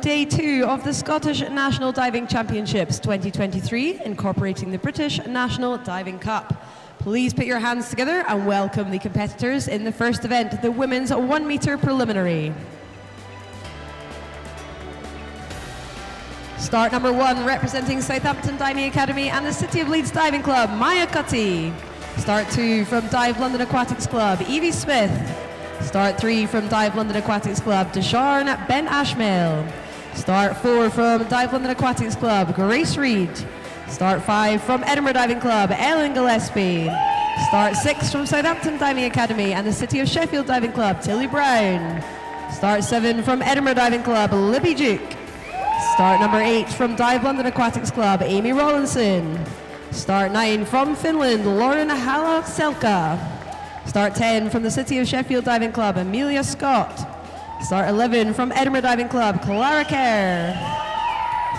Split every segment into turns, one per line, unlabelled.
day 2 of the Scottish National Diving Championships 2023, incorporating the British National Diving Cup. Please put your hands together and welcome the competitors in the first event, the women's 1 metre preliminary. Start number 1, representing Southampton Diving Academy and the City of Leeds Diving Club, Maya Cutty. Start 2 from Dive London Aquatics Club, Evie Smith. Start 3 from Dive London Aquatics Club, Desharn Ben Ashmail. Start 4 from Dive London Aquatics Club, Grace Reed. Start 5 from Edinburgh Diving Club, Ellen Gillespie. Start 6 from Southampton Diving Academy and the City of Sheffield Diving Club, Tilly Brown. Start 7 from Edinburgh Diving Club, Libby Duke. Start number 8 from Dive London Aquatics Club, Amy Rollinson. Start 9 from Finland, Lauren Halaselka. Start 10 from the City of Sheffield Diving Club, Amelia Scott. Start 11 from Edinburgh Diving Club, Clara Kerr.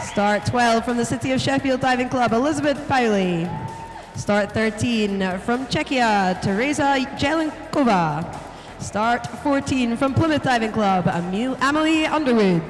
Start 12 from the City of Sheffield Diving Club, Elizabeth Powley. Start 13 from Czechia, Teresa Jelenkova. Start 14 from Plymouth Diving Club, Amelie Underwood.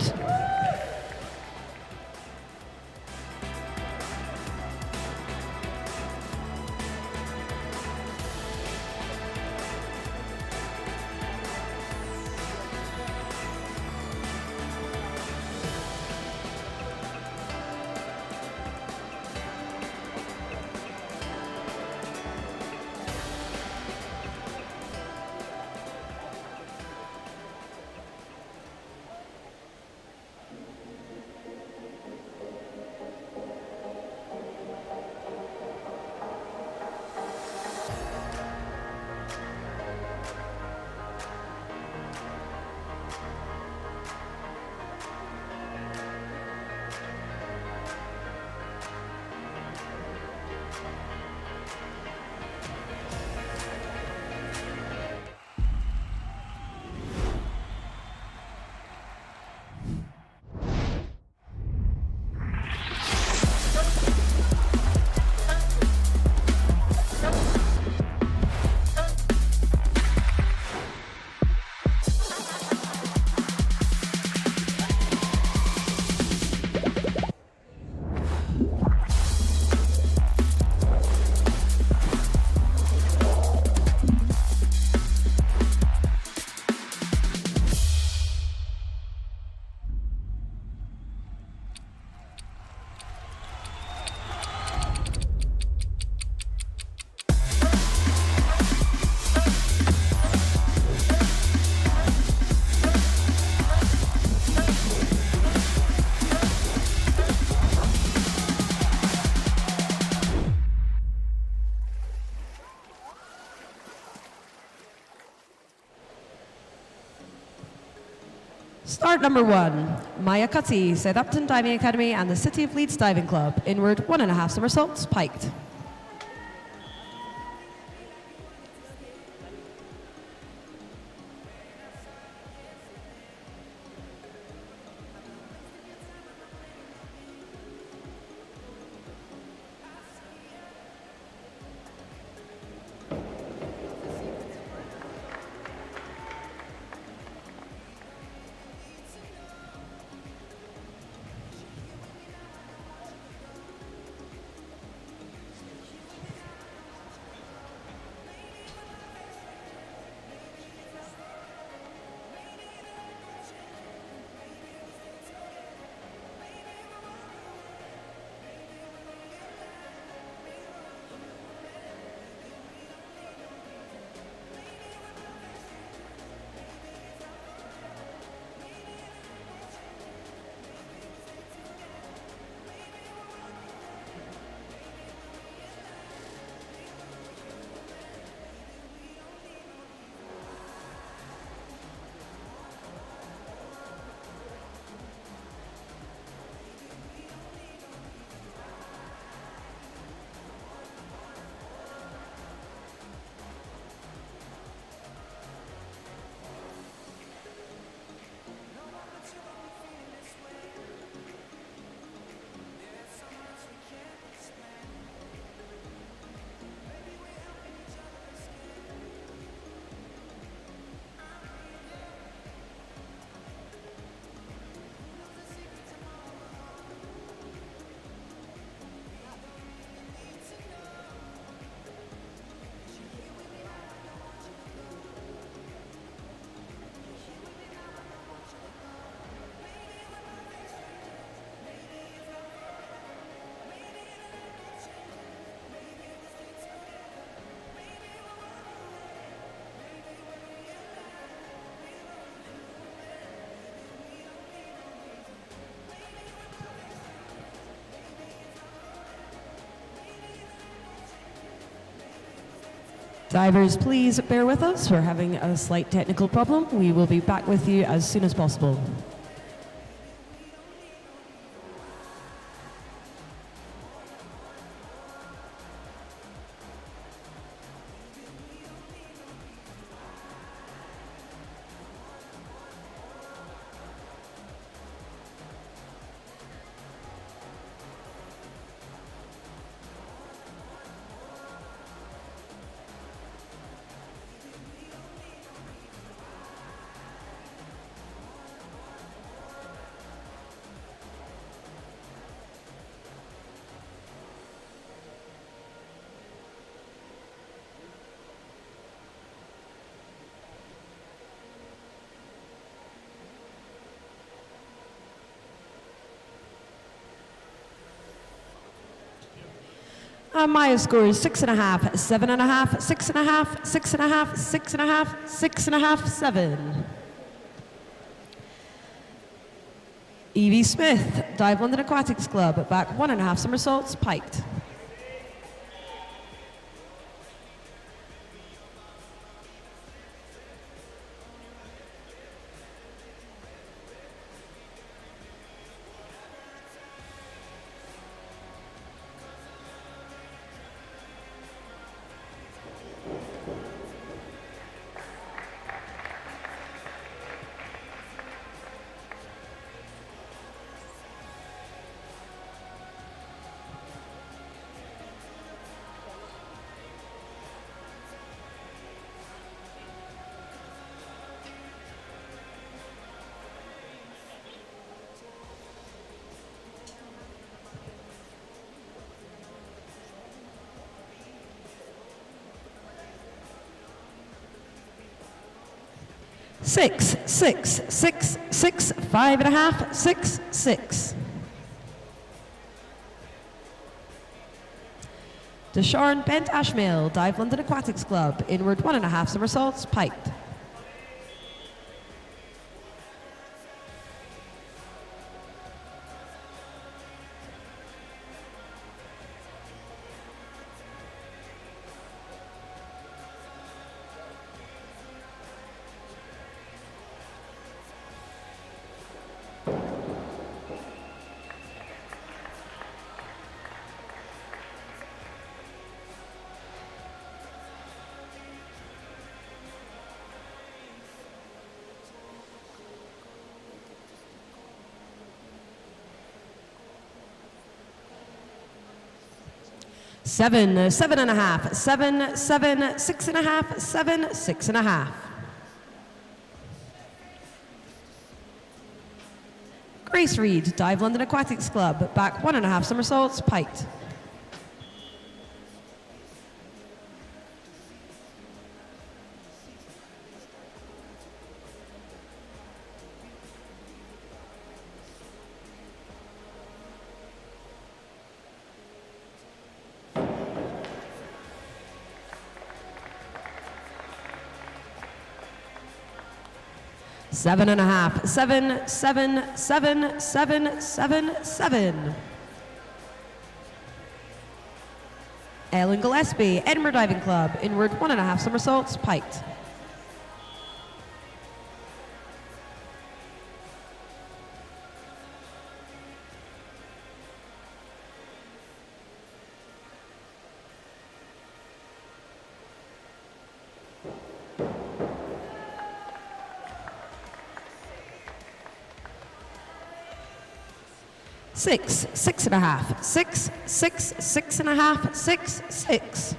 Start number 1, Maya Cutty, Southampton Diving Academy and the City of Leeds Diving Club, inward 1.5 somersaults, piked. Divers, please bear with us. We're having a slight technical problem. We will be back with you as soon as possible. Maya scores 6.5, 7.5, 6.5, 6.5, 6.5, 6.5, 7. Evie Smith, Dive London Aquatics Club, back 1.5 somersaults, piked. Six, 6, 6, 6, 5.5, 6, 6. Deshawn Bent Ashmail, Dive London Aquatics Club, inward 1.5 somersaults, piked. Seven, 7.5, 7, 7, 6.5, 7, 6.5. Grace Reed, Dive London Aquatics Club, back 1.5 somersaults, piked. Seven and a half, 7, 7, 7, 7, 7, 7. Ellen Gillespie, Edinburgh Diving Club, inward 1.5 somersaults, piked. Six, 6.5, 6, 6, 6.5, 6, 6.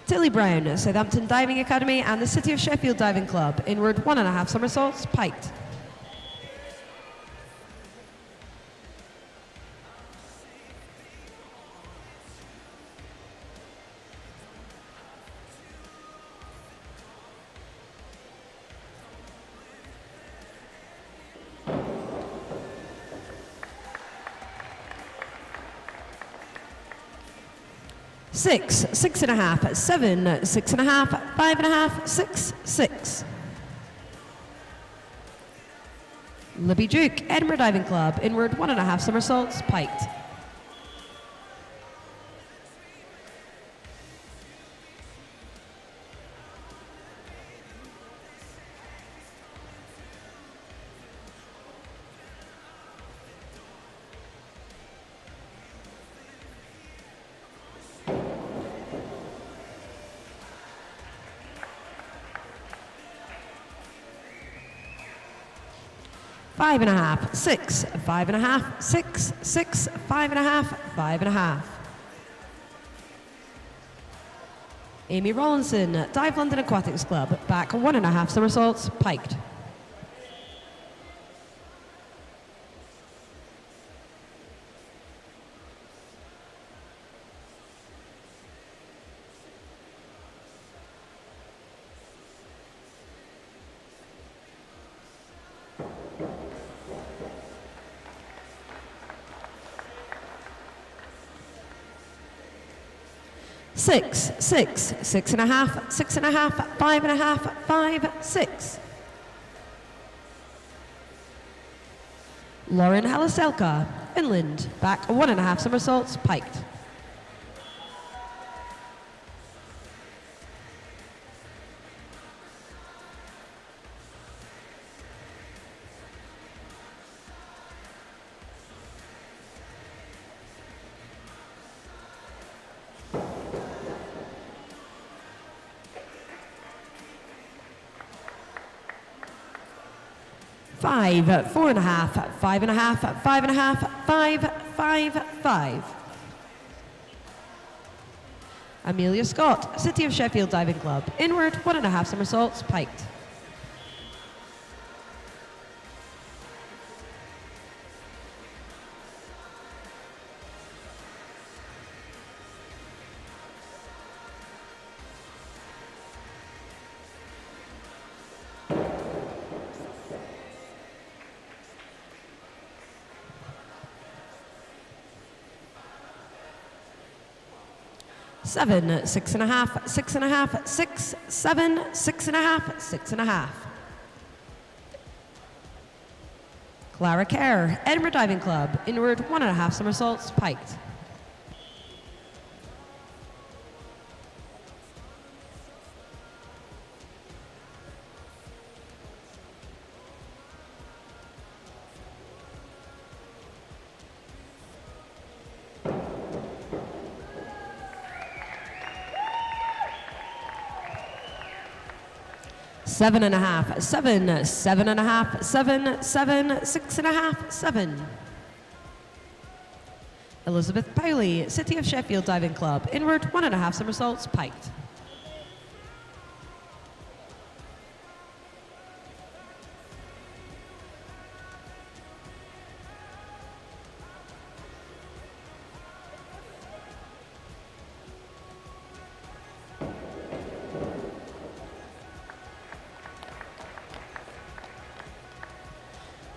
Tilly Brown, Southampton Diving Academy and the City of Sheffield Diving Club, inward 1.5 somersaults, piked. Six, 6.5, 7, 6.5, 5.5, 6, 6. Libby Duke, Edinburgh Diving Club, inward 1.5 somersaults, piked. 5.5, 6, 5.5, 6, 6, 5.5, 5.5. Amy Rollinson, Dive London Aquatics Club, back 1.5 somersaults, piked. Six, 6, 6.5, 6.5, 5.5, 5, 6. Lauren Halaselka, inland, back 1.5 somersaults, piked. Five, 4.5, 5.5, 5.5, 5, 5, 5. Amelia Scott, City of Sheffield Diving Club, inward, 1.5 somersaults, piked. Seven, 6.5, 6.5, 6, 7, 6.5, 6.5. Clara Kerr, Edinburgh Diving Club, inward, 1.5 somersaults, piked. Seven and a half, 7, 7.5, 7, 7, 6.5, 7. Elizabeth Powley, City of Sheffield Diving Club, inward, 1.5 somersaults, piked.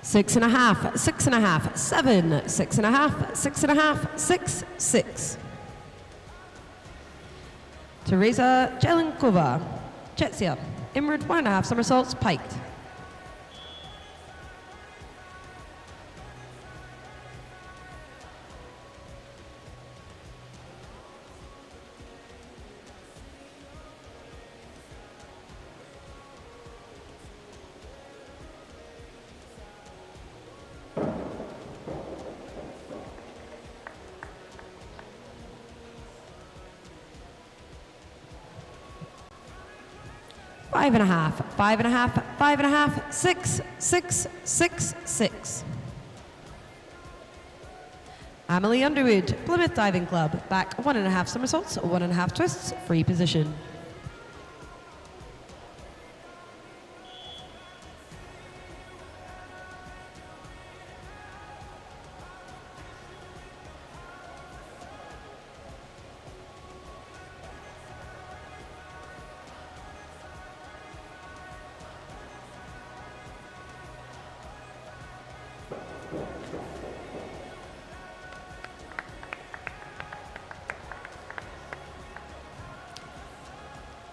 Six and a half, 6.5, 7, 6.5, 6.5, 6, 6. Teresa Jelenkova, Chetsia, inward, 1.5 somersaults, piked. Five and a half, 5.5, 5.5, 6, 6, 6, 6. Emily Underwood, Plymouth Diving Club, back 1.5 somersaults, 1.5 twists, free position.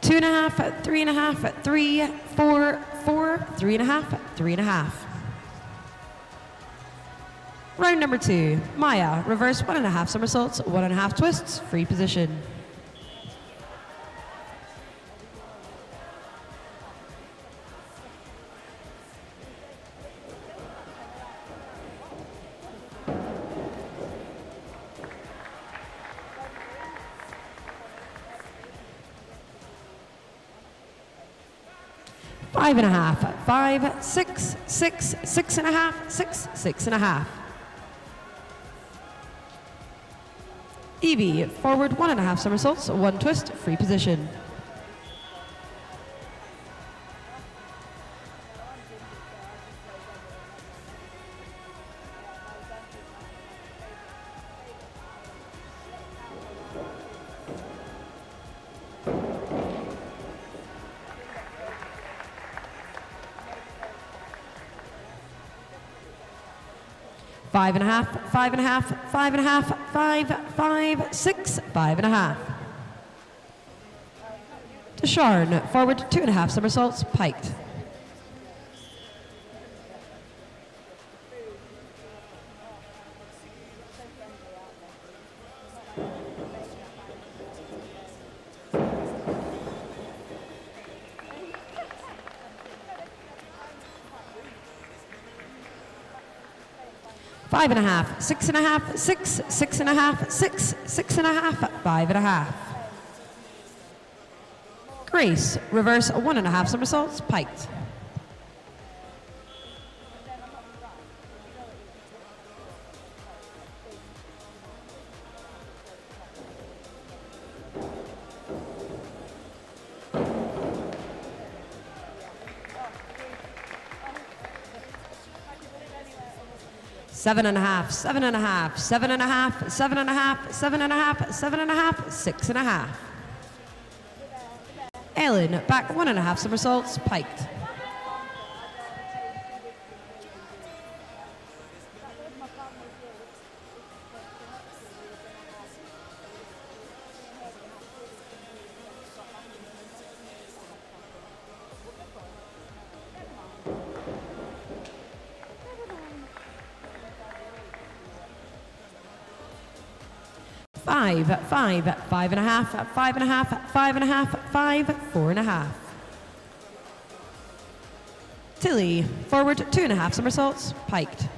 Two and a half, 3.5, 3, 4, 4, 3.5, 3.5. Round number 2, Maya, reverse 1.5 somersaults, 1.5 twists, free position. 5.5, 5, 6, 6, 6.5, 6, 6.5. Evie, forward 1.5 somersaults, 1 twist, free position. Five and a half, 5.5, 5.5, 5, 5, 6, 5.5. To Sharn, forward 2.5 somersaults, piked. Five and a half, 6.5, 6, 6.5, 6, 6.5, 5.5. Grace, reverse 1.5 somersaults, piked. Seven and a half, 7.5, 7.5, 7.5, 7.5, 7.5, 6.5. Ellen, back 1.5 somersaults, piked. Five, 5.5, 5.5, 5.5, 5, 4.5. Tilly, forward 2.5 somersaults, piked.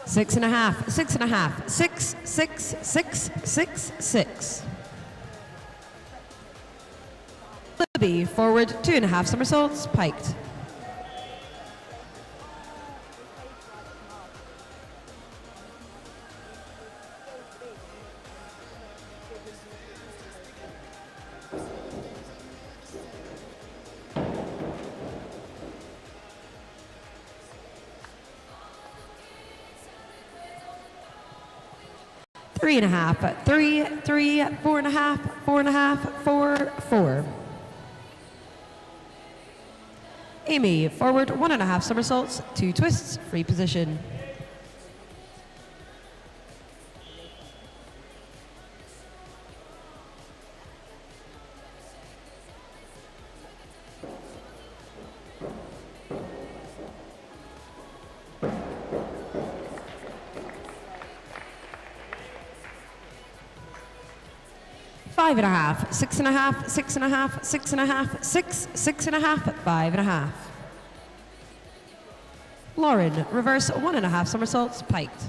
Six and a half, 6.5, 6, 6, 6, 6, 6. Libby, forward 2.5 somersaults, piked. Three and a half, 3, 3, 4.5, 4.5, 4, 4. Amy, forward 1.5 somersaults, 2 twists, free position. Five and a half, 6.5, 6.5, 6.5, 6, 6.5, 5.5. Lauren, reverse 1.5 somersaults, piked.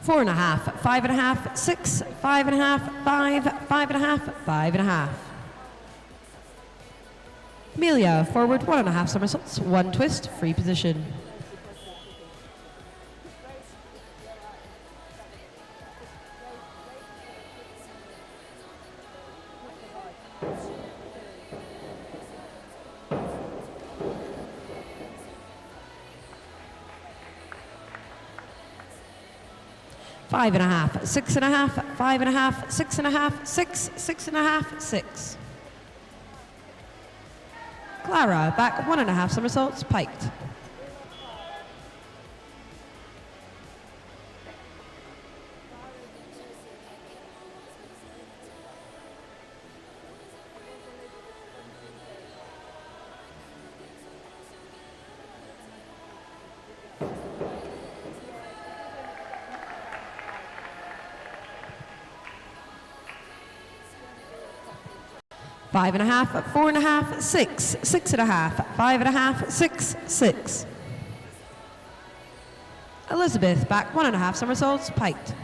Four and a half, 5.5, 6, 5.5, 5, 5.5, 5.5. Amelia, forward 1.5 somersaults, 1 twist, free position. Five and a half, 6.5, 5.5, 6.5, 6, 6.5, 6. Clara, back 1.5 somersaults, piked. 5.5, 4.5, 6, 6.5, 5.5, 6, 6. Elizabeth, back 1.5 somersaults, piked.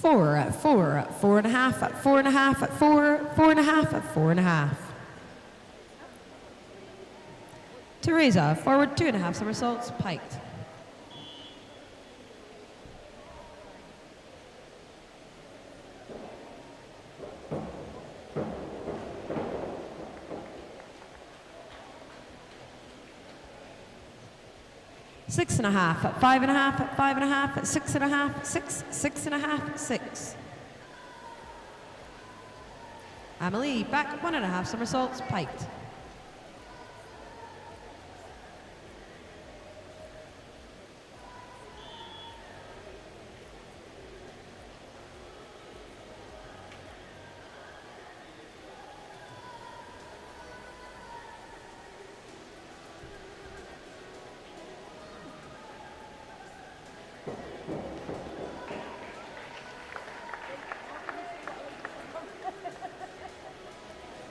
Four, 4.5, 4.5, 4, 4.5, 4.5. Teresa, forward 2.5 somersaults, piked. Six and a half, 5.5, 5.5, 6.5, 6, 6.5, 6. Amelie, back 1.5 somersaults, piked.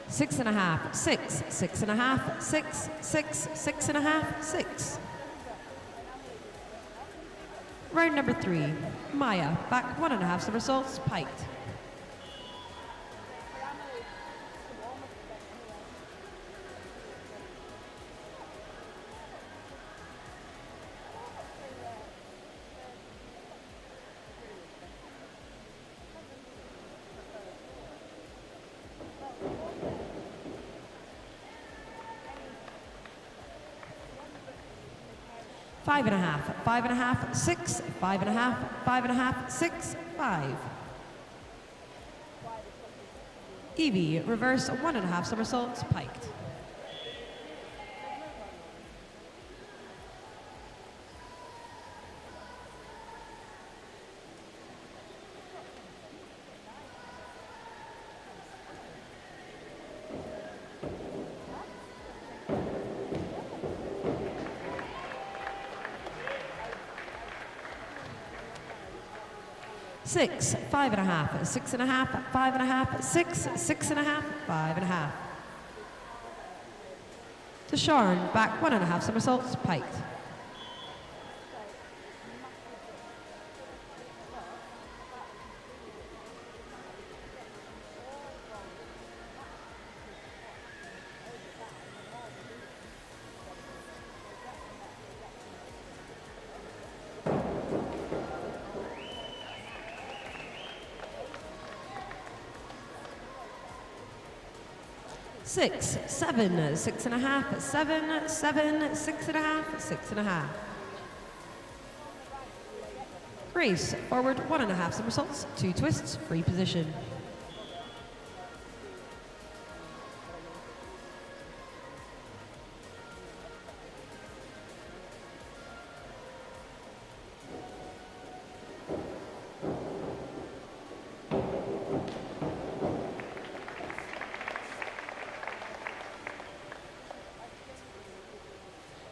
Six and a half, 6, 6.5, 6, 6, 6.5, 6. Round number 3, Maya, back 1.5 somersaults, piked. Five and a half, 5.5, 6, 5.5, 5.5, 6, 5. Evie, reverse 1.5 somersaults, piked. Six, 5.5, 6.5, 5.5, 6, 6.5, 5.5. To Sharon, back 1.5 somersaults, piked. Six, 7, 6.5, 7, 7, 6.5, 6.5. Grace, forward 1.5 somersaults, 2 twists, free position.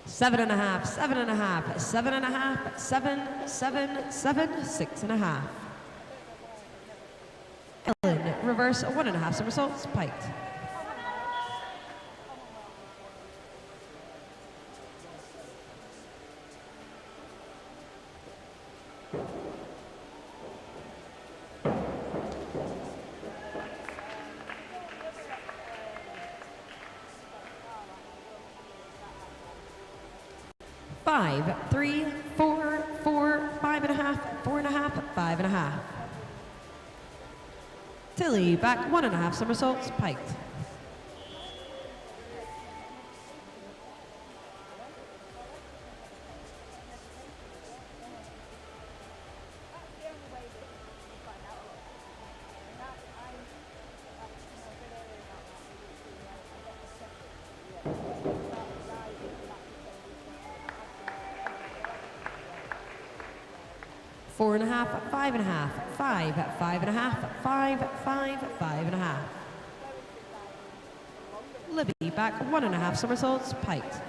Seven and a half, 7.5, 7.5, 7, 7, 7, 6.5. Ellen, reverse 1.5 somersaults, piked. Five, 3, 4, 4, 5.5, 4.5, 5.5. Tilly, back 1.5 somersaults, piked. 4.5, 5.5, 5, 5.5, 5, 5, 5.5. Libby back 1.5 somersaults, piked.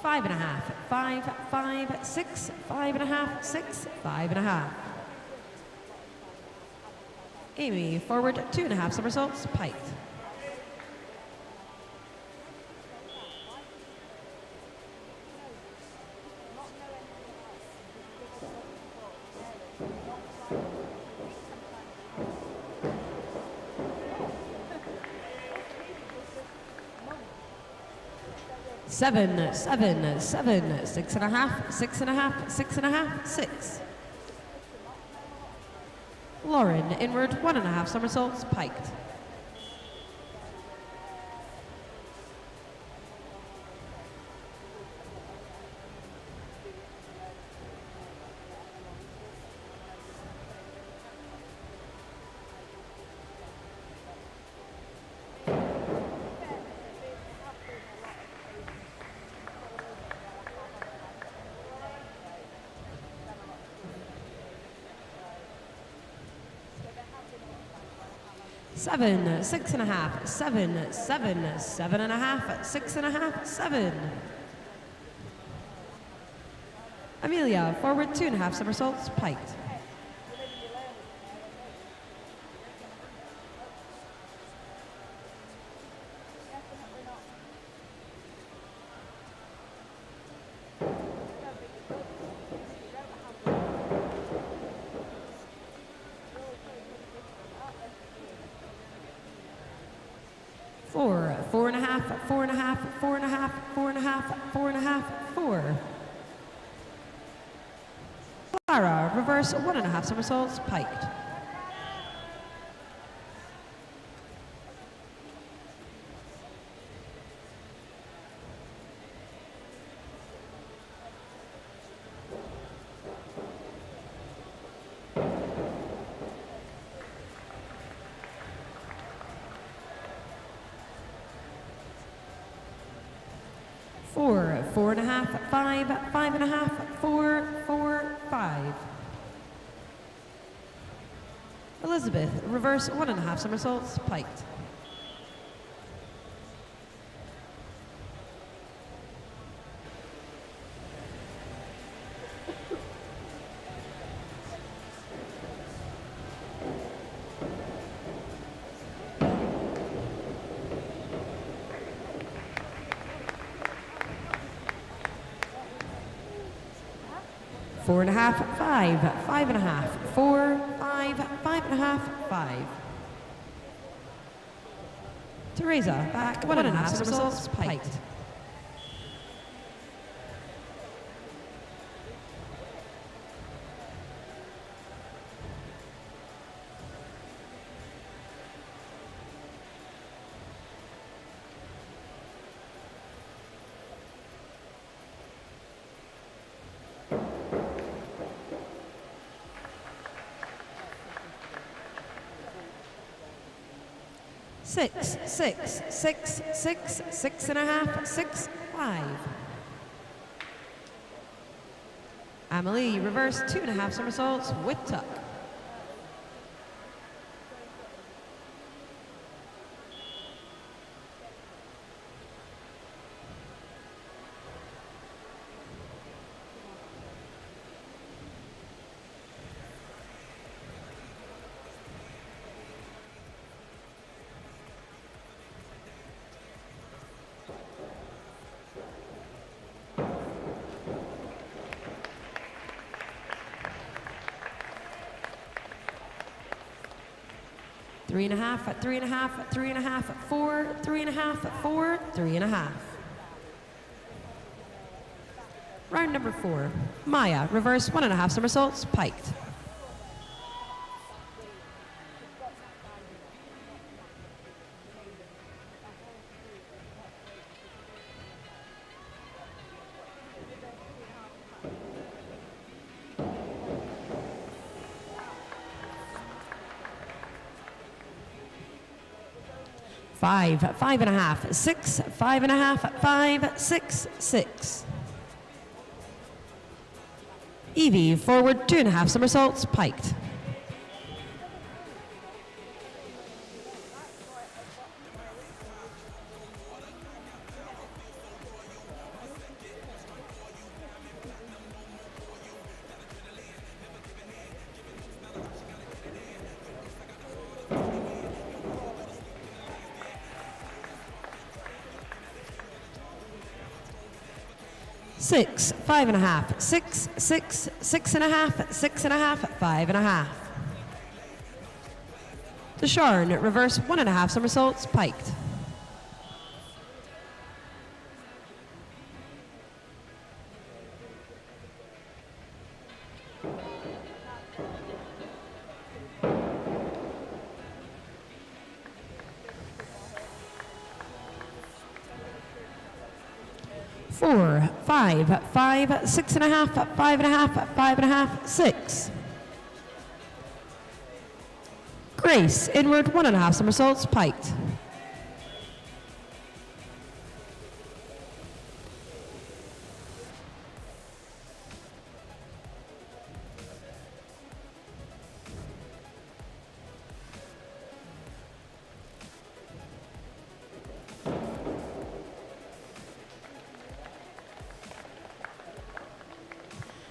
Five and a half, 5, 5, 6, 5.5, 6, 5.5. Amy, forward 2.5 somersaults, piked. Seven, 7, 7, 6.5, 6.5, 6.5, 6. Lauren, inward 1.5 somersaults, piked. Seven, 6.5, 7, 7, 7.5, 6.5, 7. Amelia, forward 2.5 somersaults, piked. Four, 4.5, 4.5, 4.5, 4.5, 4.5, 4. Clara, reverse 1.5 somersaults, piked. Four, 4.5, 5, 5.5, 4, 4, 5. Elizabeth, reverse 1.5 somersaults, piked. Four and a half, 5, 5.5, 4, 5, 5.5, 5. Teresa, back 1.5 somersaults, piked. Six, 6, 6, 6, 6.5, 6, 5. Amelie, reverse 2.5 somersaults with tuck. Three and a half, 3.5, 3.5, 4, 3.5, 4, 3.5. Round number 4. Maya, reverse 1.5 somersaults, piked. 5, 5.5, 6, 5.5, 5, 6, 6. Evie, forward 2.5 somersaults, piked. Six, 5.5, 6, 6, 6.5, 6.5, 5.5. To Sharn, reverse 1.5 somersaults, piked. Four, 5, 5, 6.5, 5.5, 5.5, 6. Grace, inward 1.5 somersaults, piked.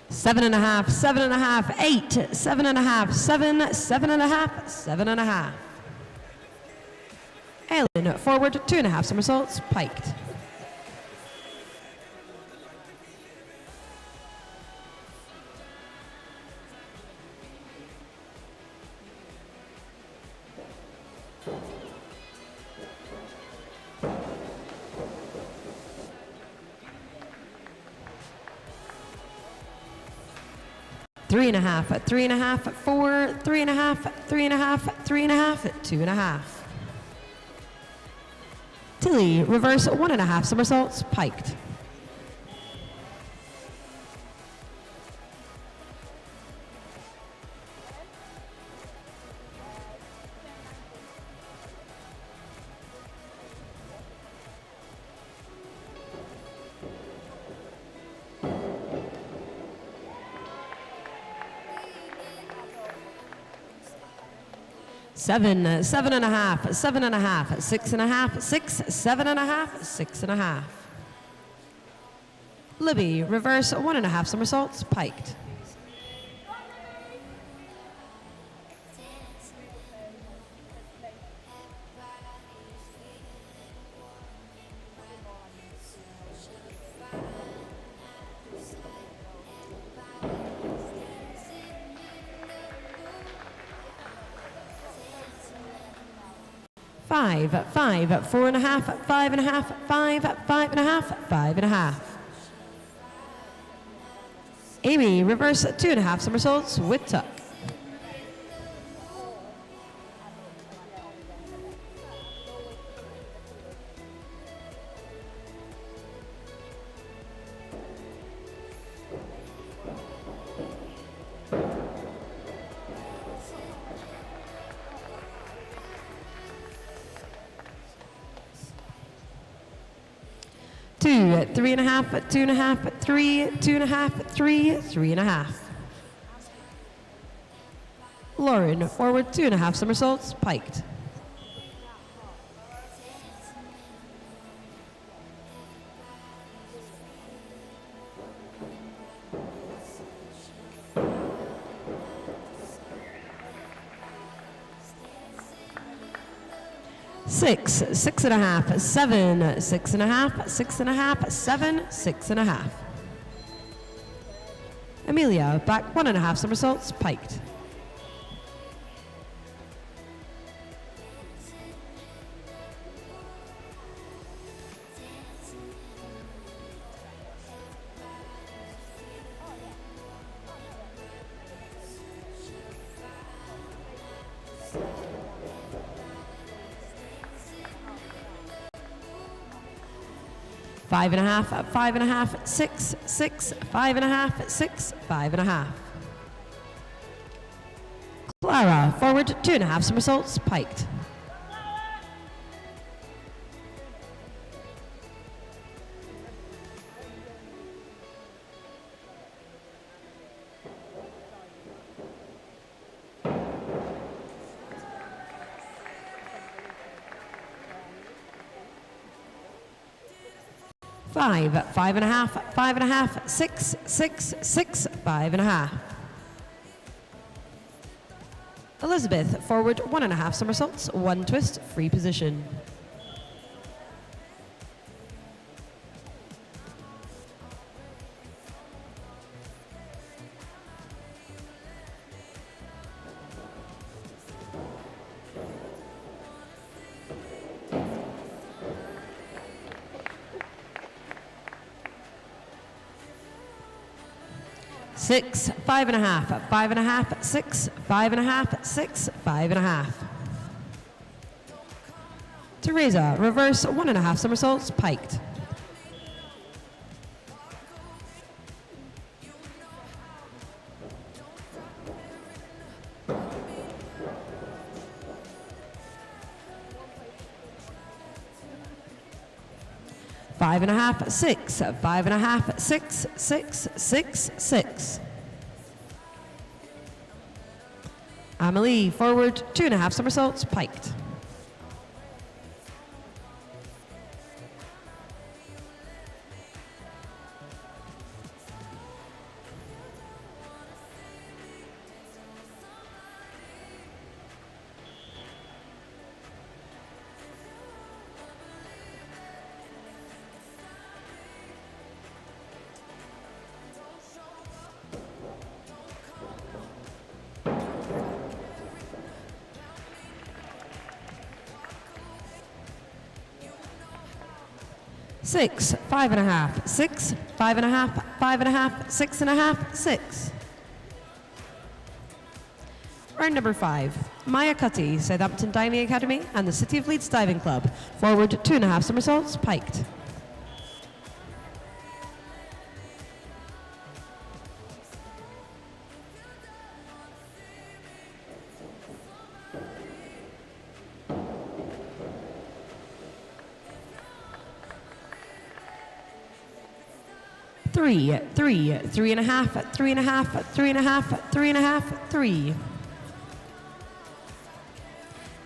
Seven and a half, 7.5, 8, 7.5, 7, 7.5, 7.5. Ellen, forward 2.5 somersaults, piked. Three and a half, 3.5, 4, 3.5, 3.5, 3.5, 2.5. Tilly, reverse 1.5 somersaults, piked. Seven, 7.5, 7.5, 6.5, 6, 7.5, 6.5. Libby, reverse 1.5 somersaults, piked. Five, 4.5, 5.5, 5, 5.5, 5.5. Amy, reverse 2.5 somersaults with tuck. Two, 3.5, 2.5, 3, 2.5, 3, 3.5. Lauren, forward 2.5 somersaults, piked. Six, 6.5, 7, 6.5, 6.5, 7, 6.5. Amelia, back 1.5 somersaults, piked. Five and a half, 5.5, 6, 6, 5.5, 6, 5.5. Clara, forward 2.5 somersaults, piked. 5, 5 and a half, 5 and a half, 6, 6, 6, 5 and a half. Elizabeth, forward 1.5 somersaults, 1 twist, free position. Six, 5 and a half, 5 and a half, 6, 5 and a half, 6, 5 and a half. Teresa, reverse 1.5 somersaults, piked. Five and a half, 6, 5 and a half, 6, 6, 6, 6. Amelie, forward 2.5 somersaults, piked. Six, 5 and a half, 6, 5 and a half, 5 and a half, 6 and a half, 6. Round number 5. Maya Cutty, Southampton Diving Academy and the City of Leeds Diving Club. Forward 2.5 somersaults, piked. Three, 3, 3 and a half, 3 and a half, 3 and a half, 3 and a half, 3.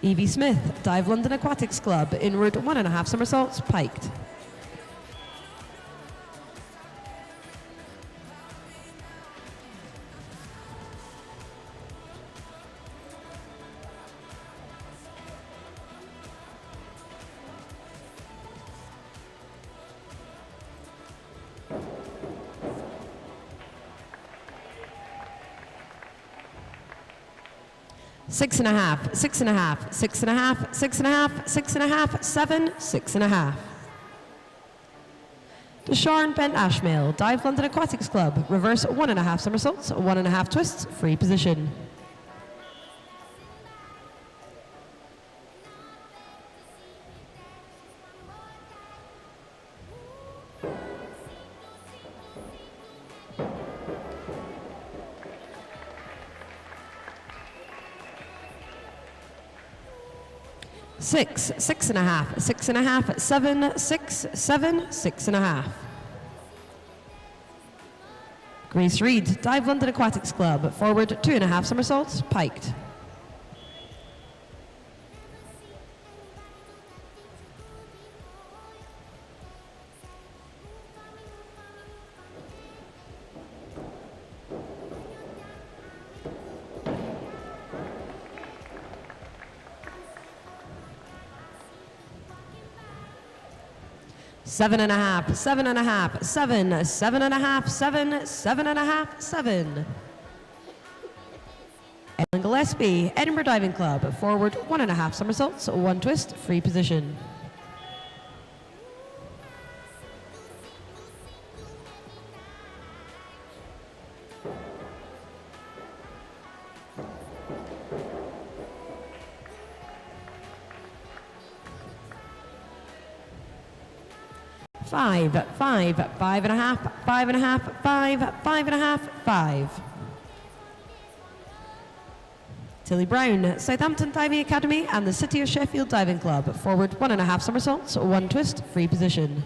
Evie Smith, Dive London Aquatics Club, inward 1.5 somersaults, piked. Six and a half, 6 and a half, 6 and a half, 6 and a half, 6 and a half, 7, 6 and a half. Deshawn Bent Ashmail, Dive London Aquatics Club, reverse 1.5 somersaults, 1.5 twists, free position. Six, 6 and a half, 6 and a half, 7, 6, 7, 6 and a half. Grace Reed, Dive London Aquatics Club, forward 2.5 somersaults, piked. Seven and a half, 7 and a half, 7, 7 and a half, 7, 7 and a half, 7. Ellen Gillespie, Edinburgh Diving Club, forward 1.5 somersaults, 1 twist, free position. Five, 5, 5 and a half, 5 and a half, 5, 5 and a half, 5. Tilly Brown, Southampton Diving Academy and the City of Sheffield Diving Club, forward 1.5 somersaults, 1 twist, free position.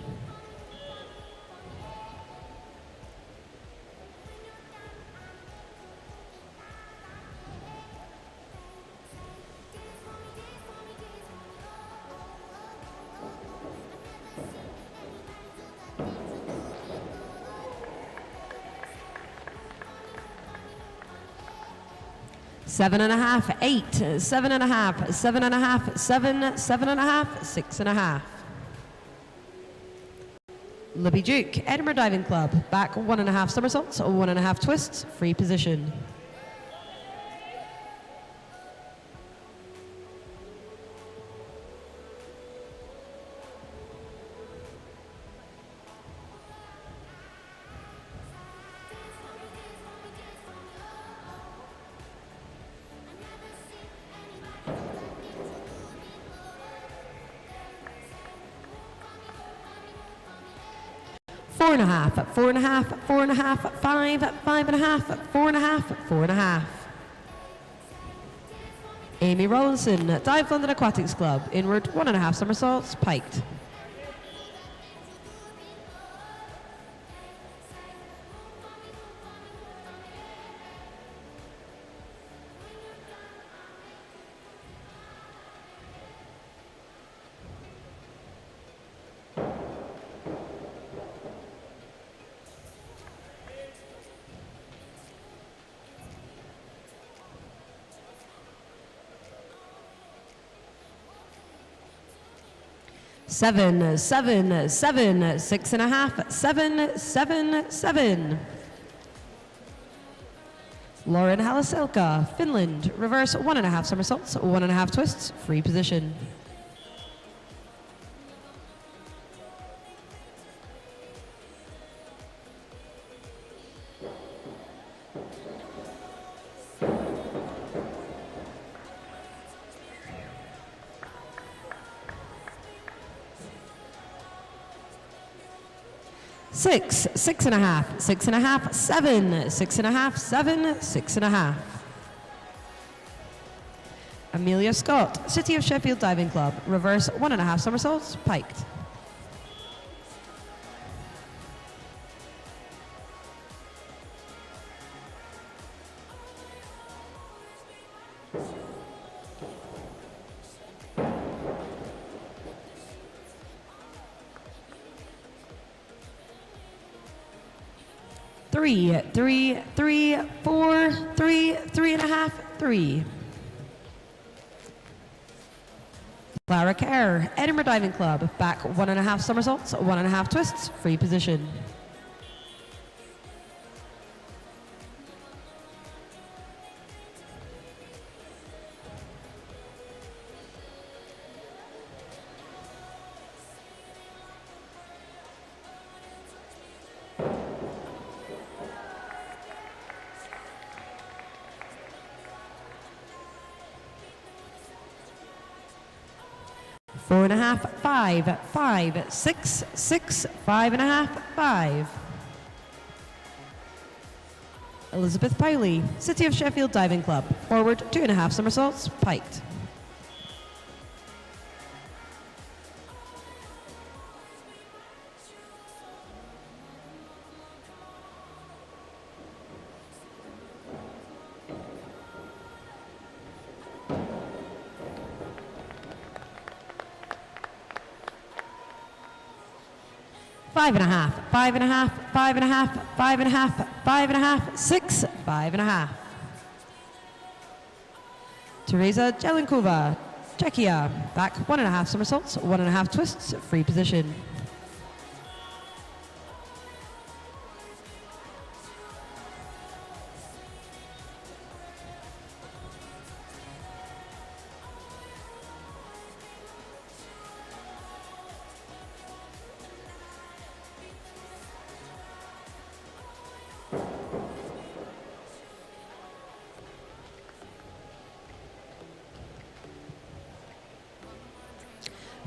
7.5, 8, 7.5, 7.5, 7, 7.5, 6.5. Libby Duke, Edinburgh Diving Club, back 1.5 somersaults, 1.5 twists, free position. Four and a half, 4.5, 4.5, 5, 5.5, 4.5, 4.5. Amy Rollinson, Dive London Aquatics Club, inward 1.5 somersaults, piked. Seven, 7, 7, 6.5, 7, 7, 7. Lauren Halaselka, Finland, reverse 1.5 somersaults, 1.5 twists, free position. Six, 6.5, 6.5, 7, 6.5, 7, 6.5. Amelia Scott, City of Sheffield Diving Club, reverse 1.5 somersaults, piked. Three, 3, 3, 4, 3, 3.5, 3. Clara Kerr, Edinburgh Diving Club, back 1.5 somersaults, 1.5 twists, free position. Four and a half, 5, 5, 6, 6, 5.5, 5. Elizabeth Powley, City of Sheffield Diving Club, forward 2.5 somersaults, piked. Five and a half, 5.5, 5.5, 5.5, 5.5, 6, 5.5. Teresa Jelenkova, Czechia, back 1.5 somersaults, 1.5 twists, free position.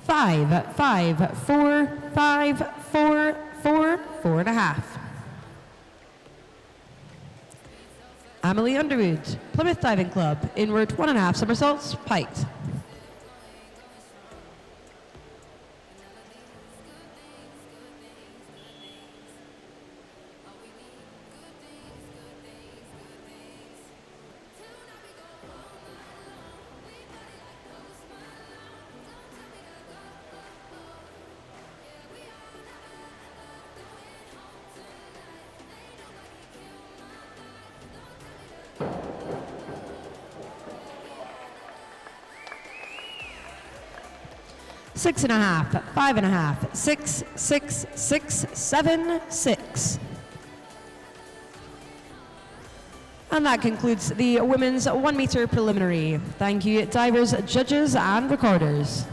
Five, 5, 4, 5, 4, 4, 4.5. Emily Underwood, Plymouth Diving Club, inward 1.5 somersaults, piked. 6.5, 5.5, 6, 6, 6, 7, 6. And that concludes the women's 1 meter preliminary. Thank you, divers, judges, and recorders.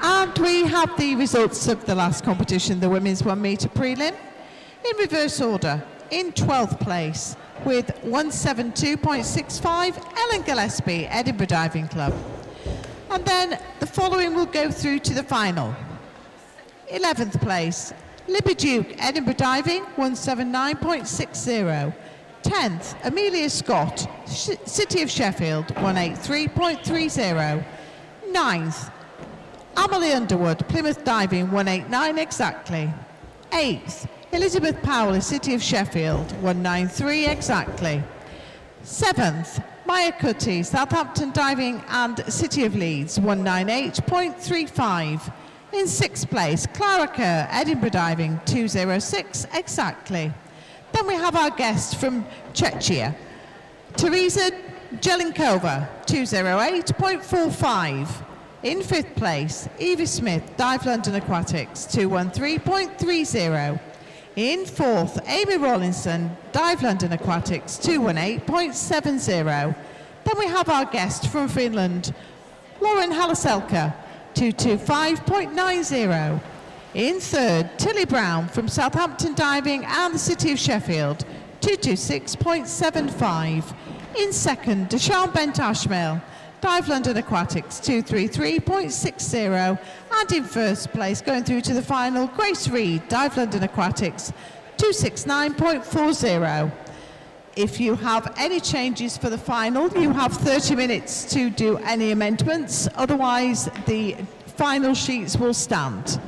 And we have the results of the last competition, the women's 1 metre prelim. In reverse order, in 12th place with 172.65, Ellen Gillespie, Edinburgh Diving Club. And then the following will go through to the final. 11th place, Libby Duke, Edinburgh Diving, 179.60. 10th, Amelia Scott, City of Sheffield, 183.30. 9th, Amelie Underwood, Plymouth Diving, 189 exactly. 8th, Elizabeth Powell, City of Sheffield, 193 exactly. 7th, Maya Cutty, Southampton Diving and City of Leeds, 198.35. In 6th place, Clara Kerr, Edinburgh Diving, 206 exactly. Then we have our guest from Czechia, Teresa Jelinkova, 208.45. In 5th place, Evie Smith, Dive London Aquatics, 213.30. In 4th, Amy Rawlinson, Dive London Aquatics, 218.70. Then we have our guest from Finland, Lauren Halaselka, 225.90. In 3rd, Tilly Brown from Southampton Diving and the City of Sheffield, 226.75. In 2nd, Deshaun Bent Ashmail, Dive London Aquatics, 233.60. And in 1st place, going through to the final, Grace Reed, Dive London Aquatics, 269.40. If you have any changes for the final, you have 30 minutes to do any amendments. Otherwise, the final sheets will stand.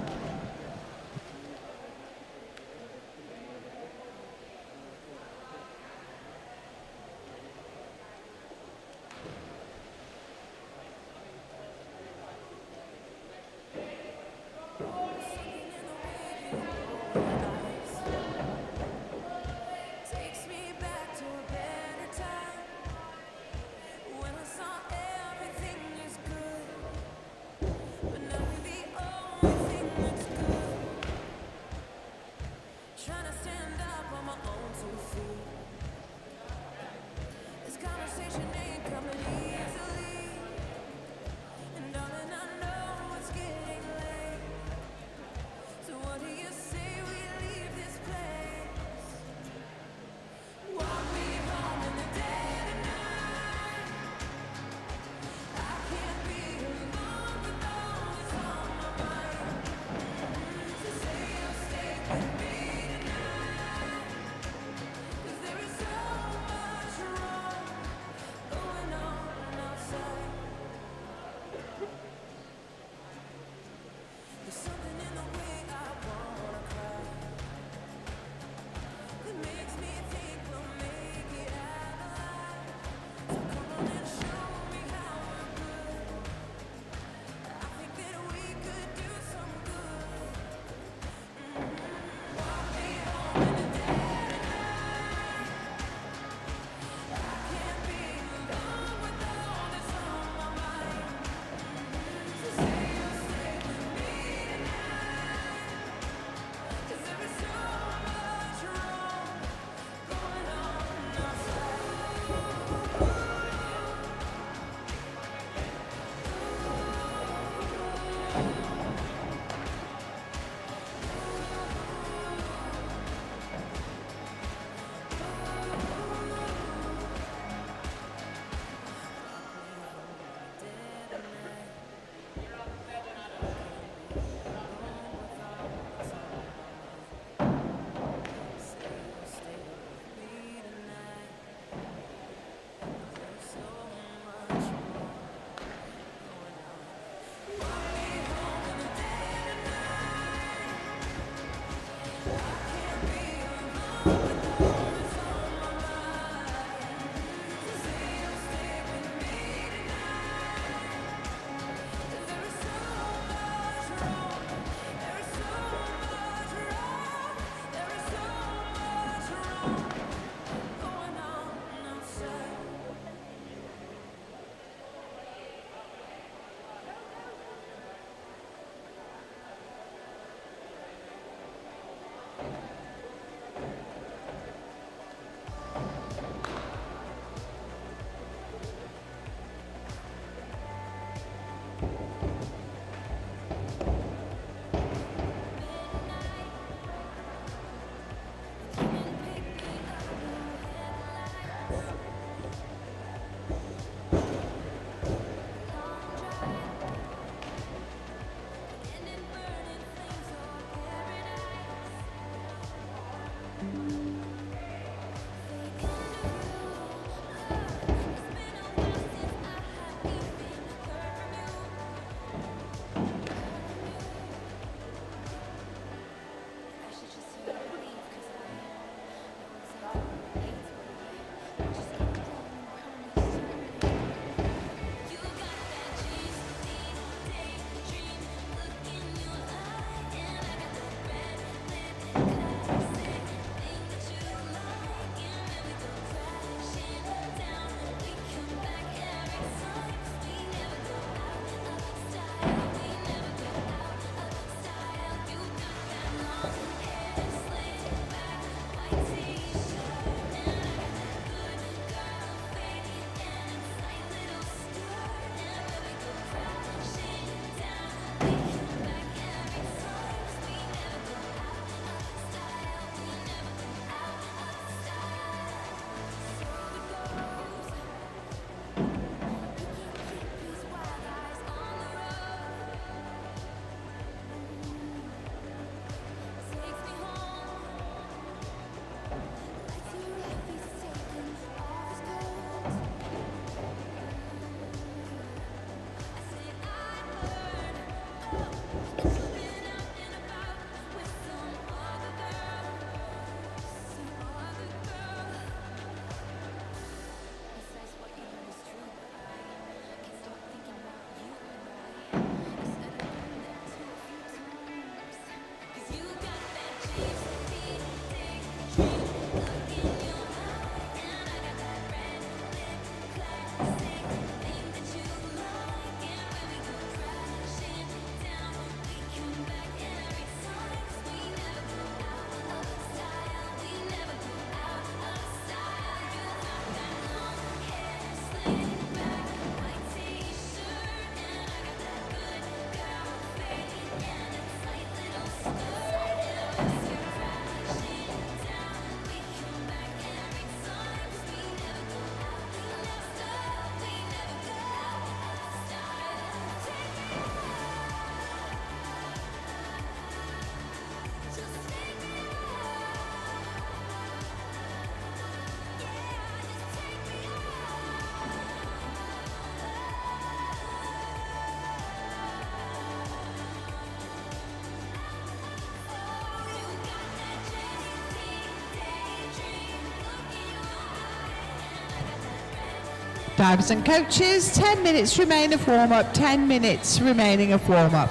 Divers and coaches, 10 minutes remain of warm-up, 10 minutes remaining of warm-up.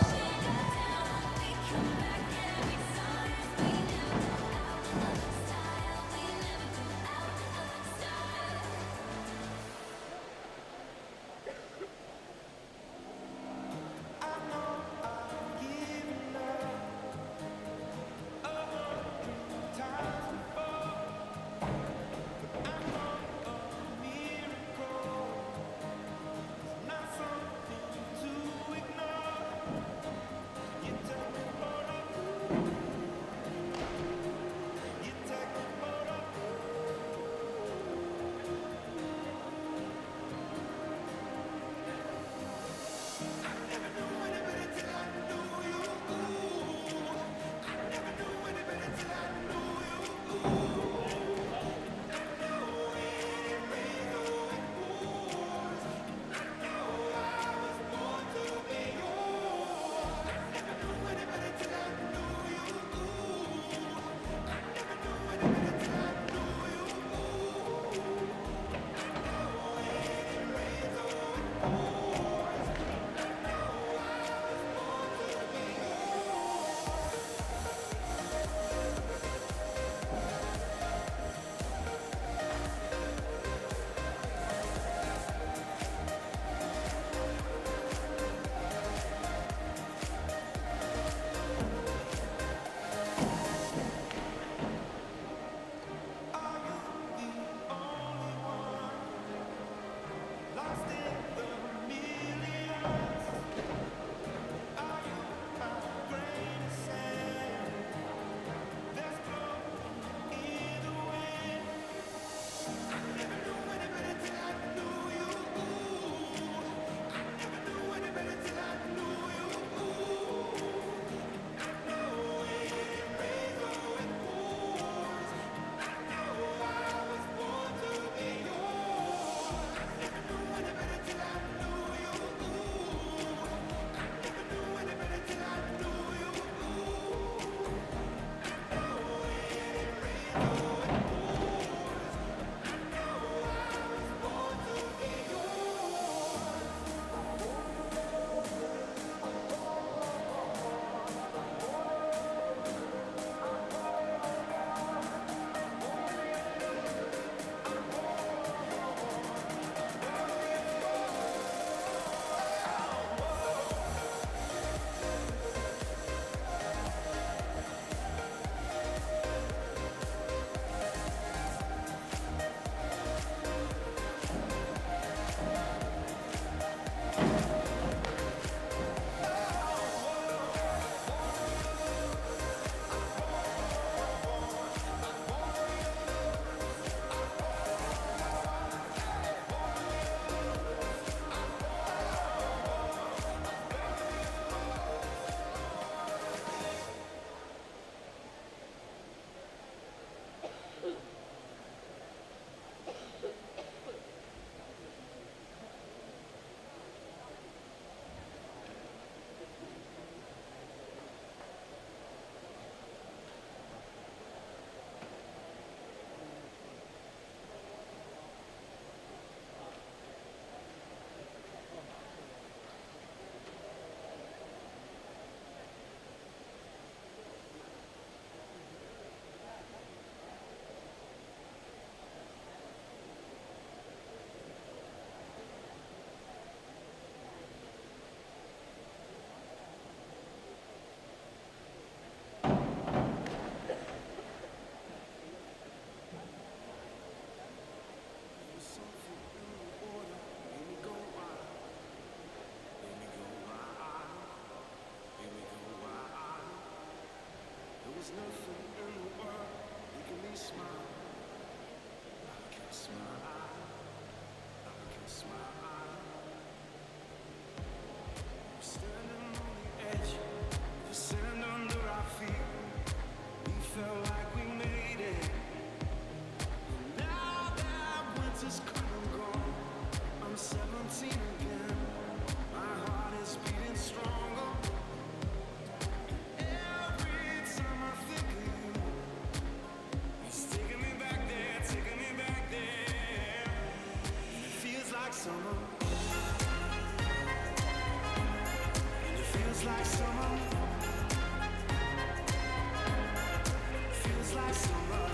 like summer,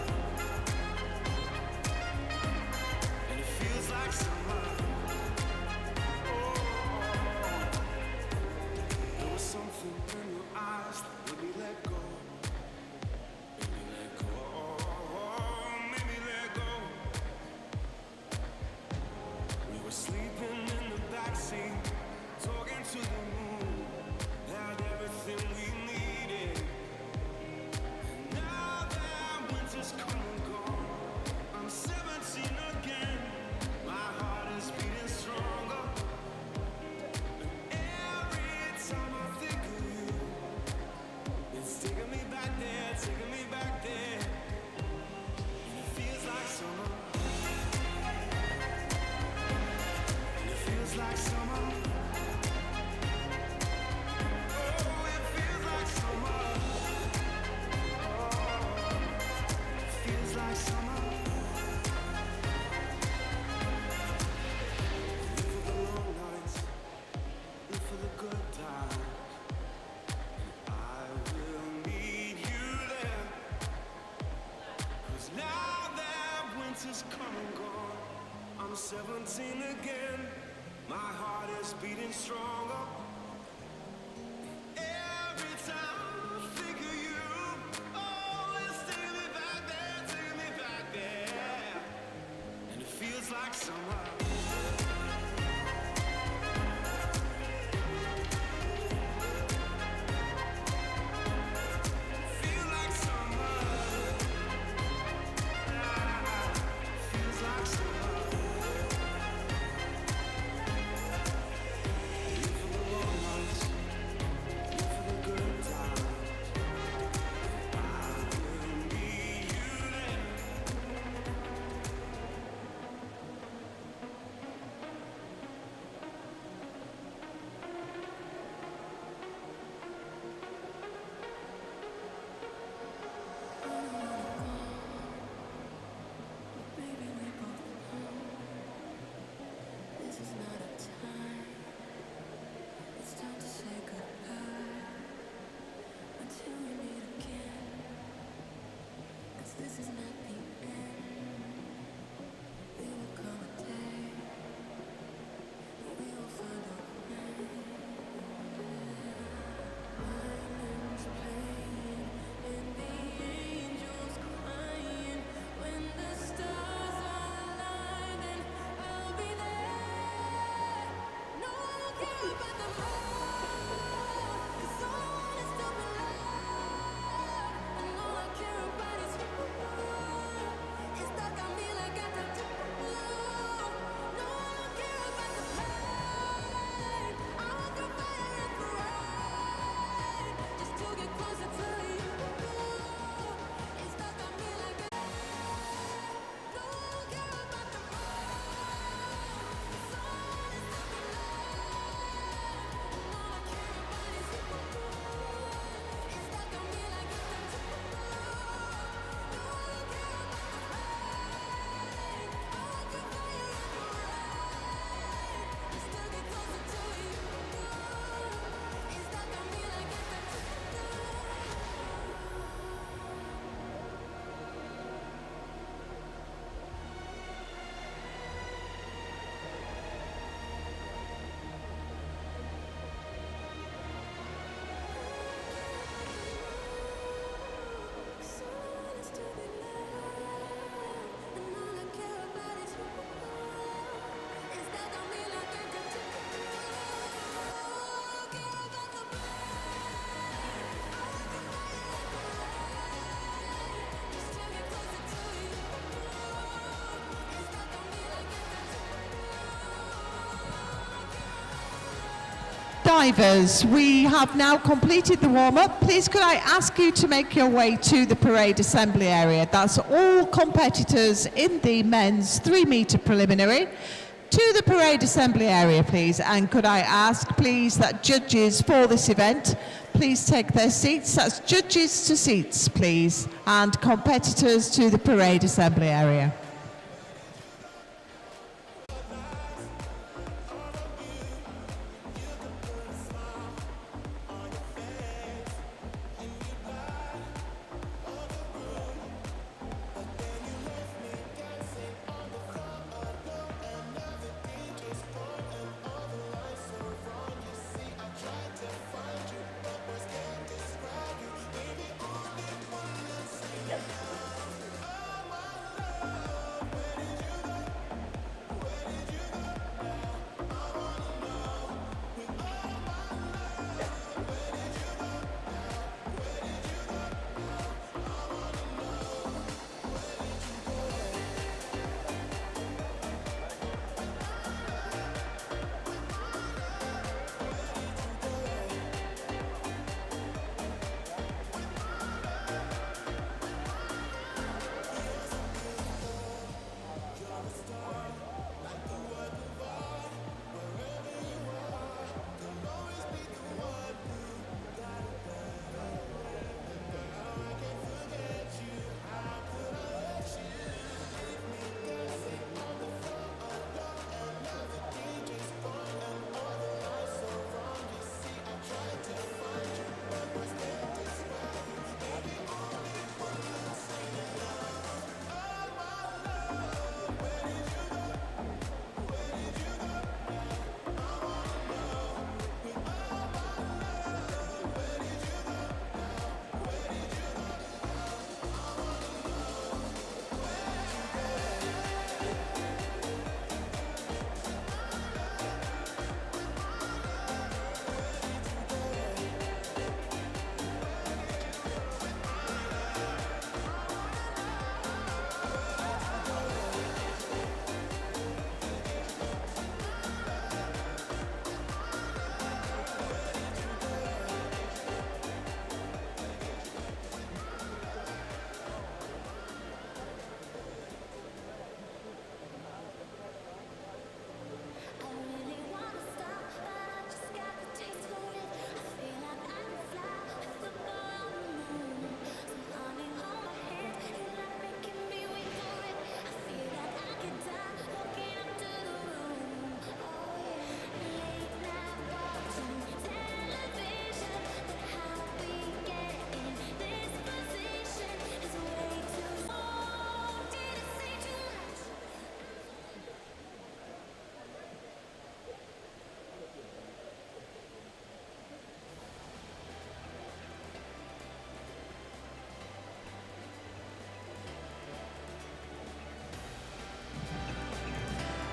and it feels like summer. Oh, there was something in your eyes that made me let go. Made me let go. Made me let go. We were sleeping in the backseat, talking to the moon. Had everything we needed. Now that winter's come and gone, I'm 17 again. My heart is beating stronger. Every time I think of you, it's taking me back there, taking me back there. And it feels like summer. And it feels like summer. Oh, it feels like summer. Feels like summer. Live for the long nights, live for the good times. I will meet you there. 'Cause now that winter's come and gone, I'm 17 again. My heart is beating stronger. Every time I think of you, oh, it's taking me back there, taking me back there. And it feels like summer. Feel like summer. Feels like summer. Live for the long nights, live for the good times. I will meet you there.
Baby, we both know this is not a time. It's time to say goodbye until we meet again. 'Cause this is not the end. We will come a day, we will find a way. Violins playing and the angels crying. When the stars align, then I'll be there. No one will care about the road, 'cause someone is still alive. And all I care about is you. It's stuck on me like a tattoo. No one will care about the pain. I want the fire and parade, just to get closer to you. It's stuck on me like a. No one will care about the road. Someone is stuck alive. And all I care about is you. It's stuck on me like a tattoo. No one will care about the pain. I want the fire and parade, just to get closer to you. It's stuck on me like a tattoo. Someone is to be loved, and all I care about is you. It's stuck on me like a tattoo. Care about the pain. I want the fire and parade, just to get closer to you. It's stuck on me like a
Divers, we have now completed the warm-up. Please could I ask you to make your way to the parade assembly area. That's all competitors in the men's 3-metre preliminary. To the parade assembly area, please. And could I ask, please, that judges for this event, please take their seats. That's judges to seats, please. And competitors to the parade assembly area.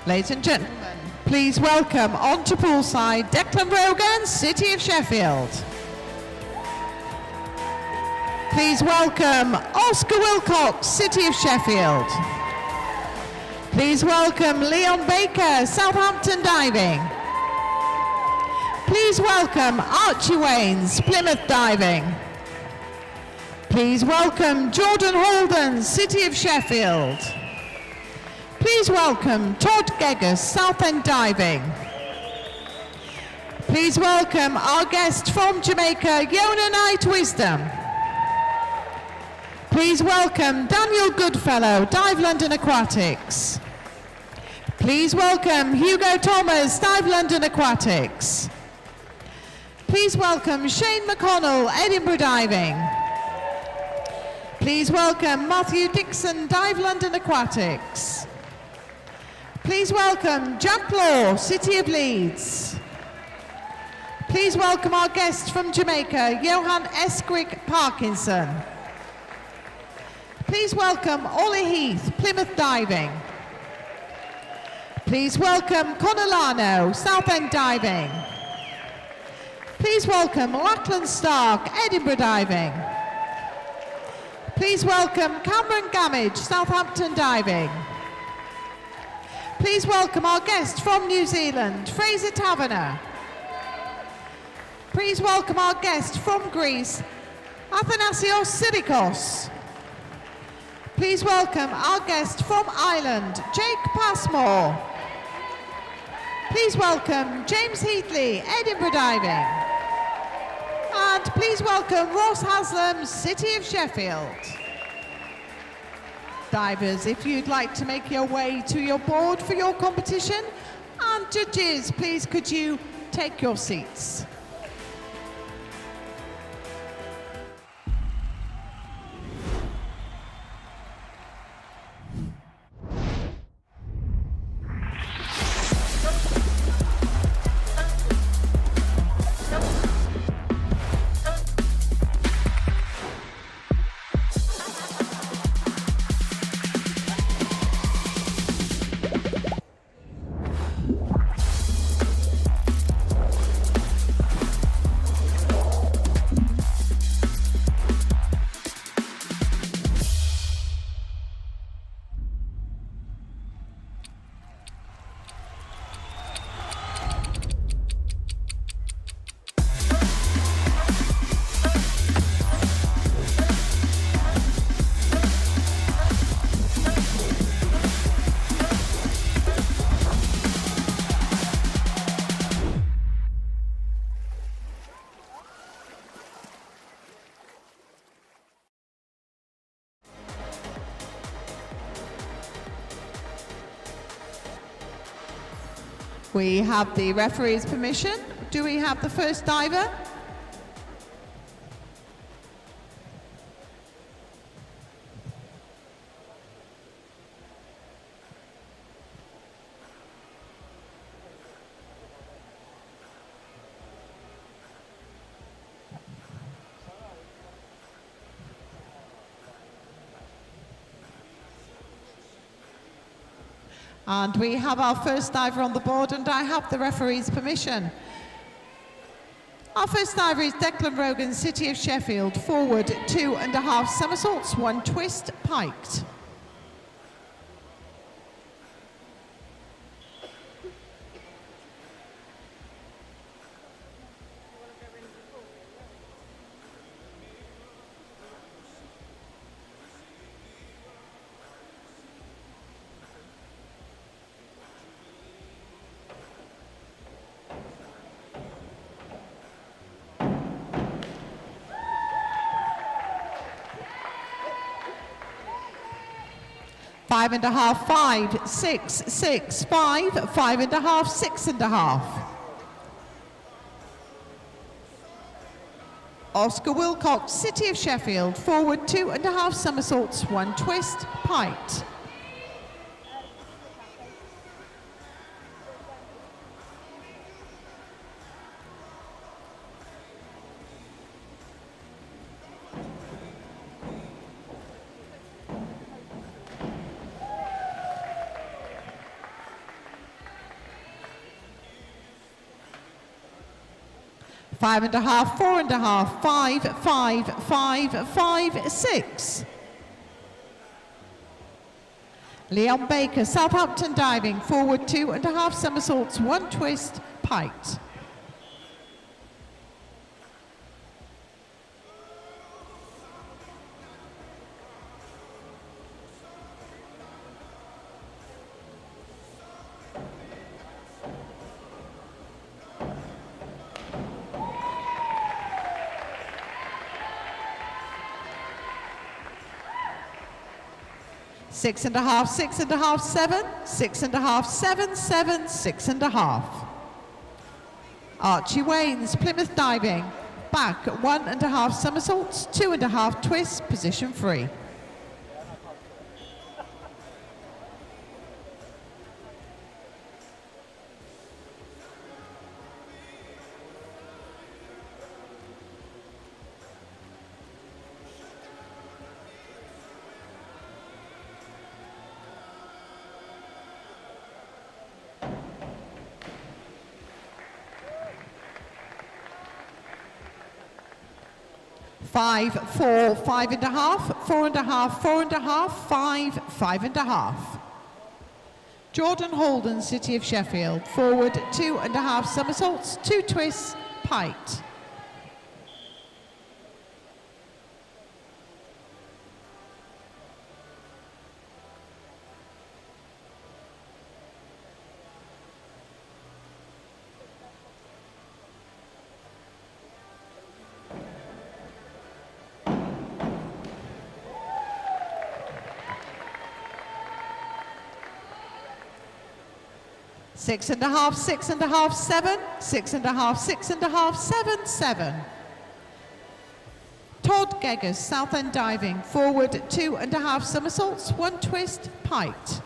Ladies and gentlemen, please welcome onto poolside Declan Rogan, City of Sheffield. Please welcome Oscar Wilcox, City of Sheffield. Please welcome Leon Baker, Southampton Diving. Please welcome Archie Waynes, Plymouth Diving. Please welcome Jordan Holden, City of Sheffield. Please welcome Todd Geggus, Southend Diving. Please welcome our guest from Jamaica, Yona Knight Wisdom. Please welcome Daniel Goodfellow, Dive London Aquatics. Please welcome Hugo Thomas, Dive London Aquatics. Please welcome Shane McConnell, Edinburgh Diving. Please welcome Matthew Dixon, Dive London Aquatics. Please welcome Jack Law, City of Leeds. Please welcome our guest from Jamaica, Johan Esquik Parkinson. Please welcome Ollie Heath, Plymouth Diving. Please welcome Conor Lano, Southend Diving. Please welcome Lachlan Stark, Edinburgh Diving. Please welcome Cameron Gamage, Southampton Diving. Please welcome our guest from New Zealand, Fraser Taverner. Please welcome our guest from Greece, Athanasios Silikos. Please welcome our guest from Ireland, Jake Passmore. Please welcome James Heatley, Edinburgh Diving. And please welcome Ross Haslam, City of Sheffield. Divers, if you'd like to make your way to your board for your competition, and judges, please could you take your seats. We have the referee's permission. Do we have the first diver? And we have our first diver on the board, and I have the referee's permission. Our first diver is Declan Rogan, City of Sheffield, forward 2.5 somersaults, 1 twist, piked. Five and a half, 5, 6, 6, 5, 5.5, 6.5. Oscar Wilcox, City of Sheffield, forward 2.5 somersaults, 1 twist, piked. 5.5, 4.5, 5, 5, 5, 5, 6. Leon Baker, Southampton diving, forward 2.5 somersaults, 1 twist, piked. Six and a half, 6.5, 7, 6.5, 7, 7, 6.5. Archie Waynes, Plymouth diving, back 1.5 somersaults, 2.5 twists, position 3. Five, 4, 5.5, 4.5, 4.5, 5, 5.5. Jordan Holden, City of Sheffield, forward 2.5 somersaults, 2 twists, piked. Six and a half, 6.5, 7, 6.5, 6.5, 7, 7. Todd Geggers, Southend diving, forward 2.5 somersaults, 1 twist, piked.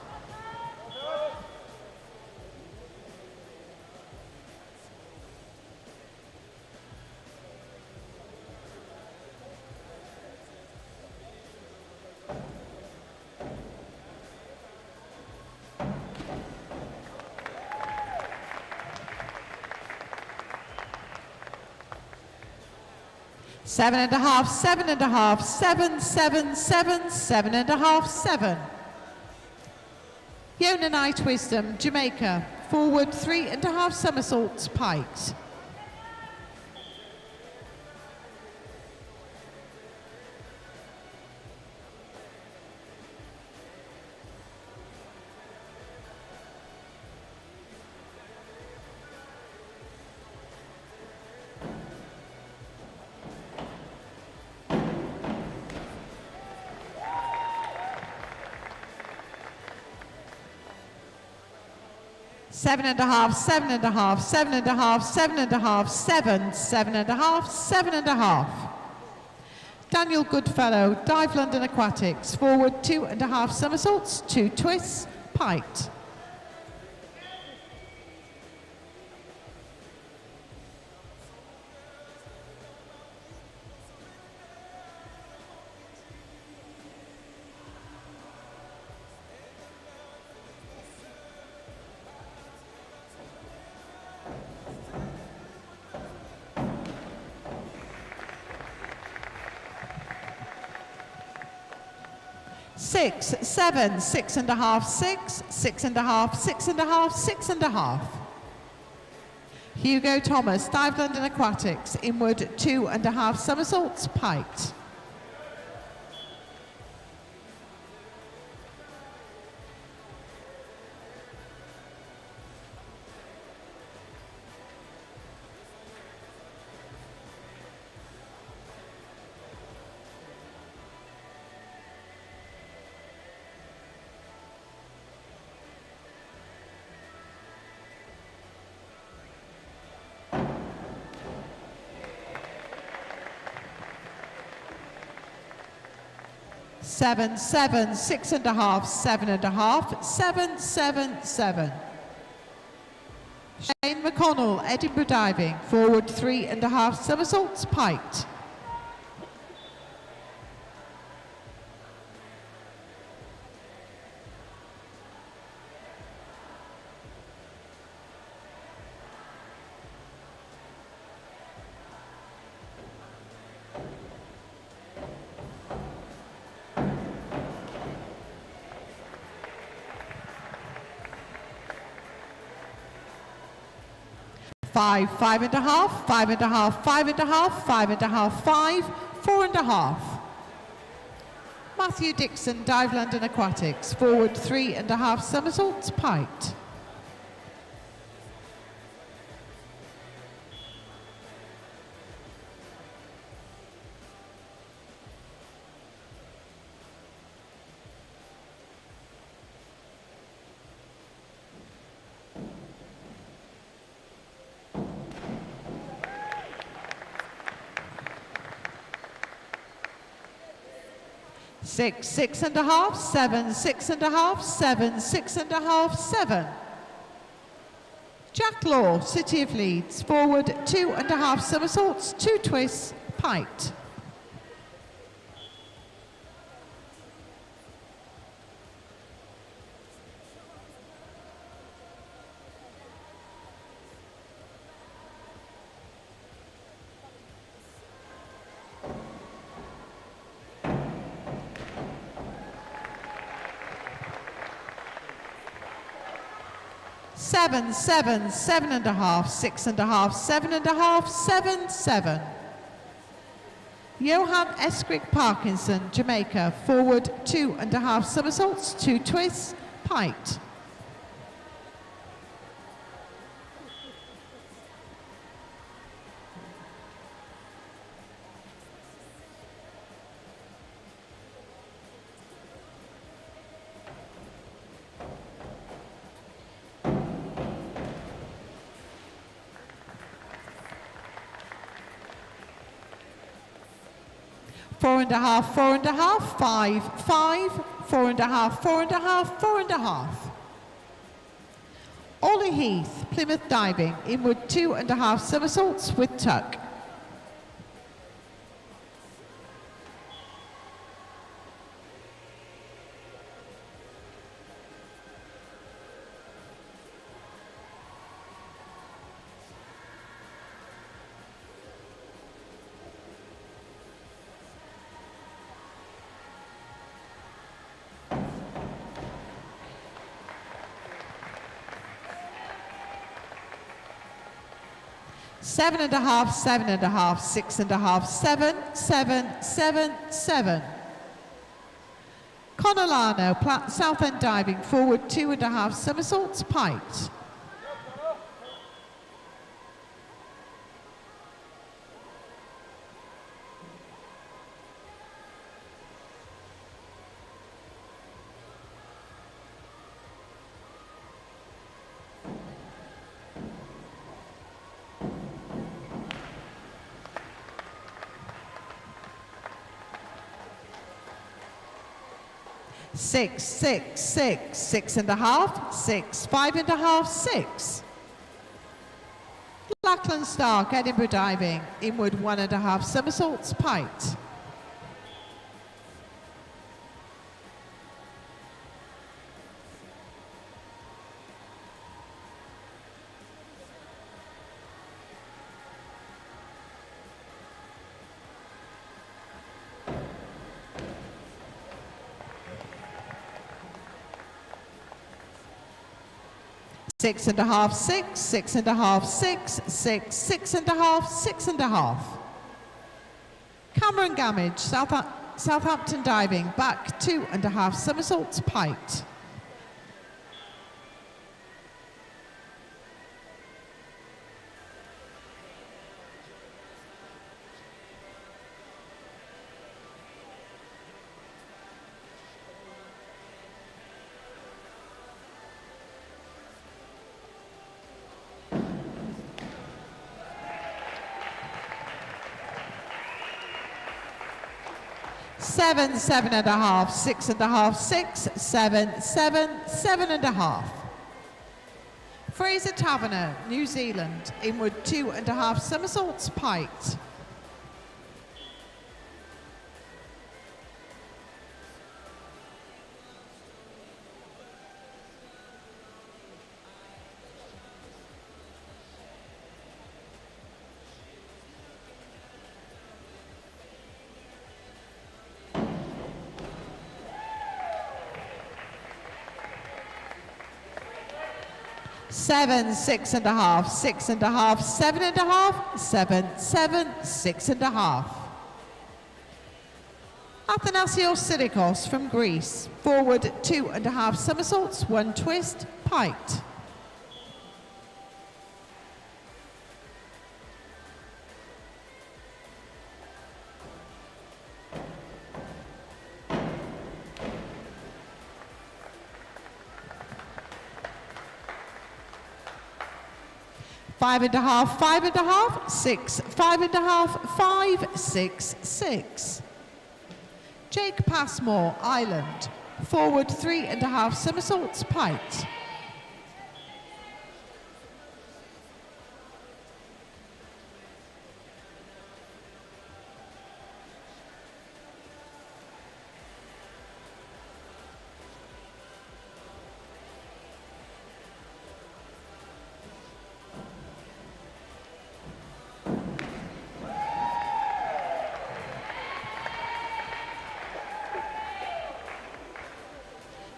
Seven and a half, 7.5, 7, 7, 7, 7.5, 7. Yona Knight Wisdom, Jamaica, forward 3.5 somersaults, piked. Seven and a half, 7.5, 7.5, 7.5, 7, 7.5, 7.5. Daniel Goodfellow, Dive London Aquatics, forward 2.5 somersaults, 2 twists, piked. Six, 7, 6.5, 6, 6.5, 6.5, 6.5. Hugo Thomas, Dive London Aquatics, inward 2.5 somersaults, piked. Seven, 7, 6.5, 7.5, 7, 7, 7. Shane McConnell, Edinburgh diving, forward 3.5 somersaults, piked. 5, 5.5, 5.5, 5.5, 5.5, 5, 4.5. Matthew Dixon, Dive London Aquatics, forward 3.5 somersaults, piked. Six, 6.5, 7, 6.5, 7, 6.5, 7. Jack Law, City of Leeds, forward 2.5 somersaults, 2 twists, piked. Seven, 7, 7.5, 6.5, 7.5, 7, 7. Johan Eskrik Parkinson, Jamaica, forward 2.5 somersaults, 2 twists, piked. Four and a half, 5, 5, 4.5, 4.5, 4.5. Ollie Heath, Plymouth Diving, inward 2.5 somersaults with tuck. Seven and a half, 7.5, 6.5, 7, 7, 7, 7. Conolano, Southend Diving, forward 2.5 somersaults, piked. Six, 6, 6, 6.5, 6, 5.5, 6. Lackland Stark, Edinburgh Diving, inward 1.5 somersaults, piked. Six and a half, 6, 6.5, 6, 6, 6.5, 6.5. Cameron Gamage, Southampton Diving, back 2.5 somersaults, piked. Seven, 7.5, 6.5, 6, 7, 7, 7.5. Fraser Taverner, New Zealand, inward 2.5 somersaults, piked. 7, 6.5, 6.5, 7.5, 7, 7, 6.5. Athanasios Sirikos from Greece. Forward 2.5 somersaults, 1 twist, piked. Five and a half, 6, 5.5, 5, 6, 6. Jake Passmore, Ireland. Forward 3.5 somersaults, piked.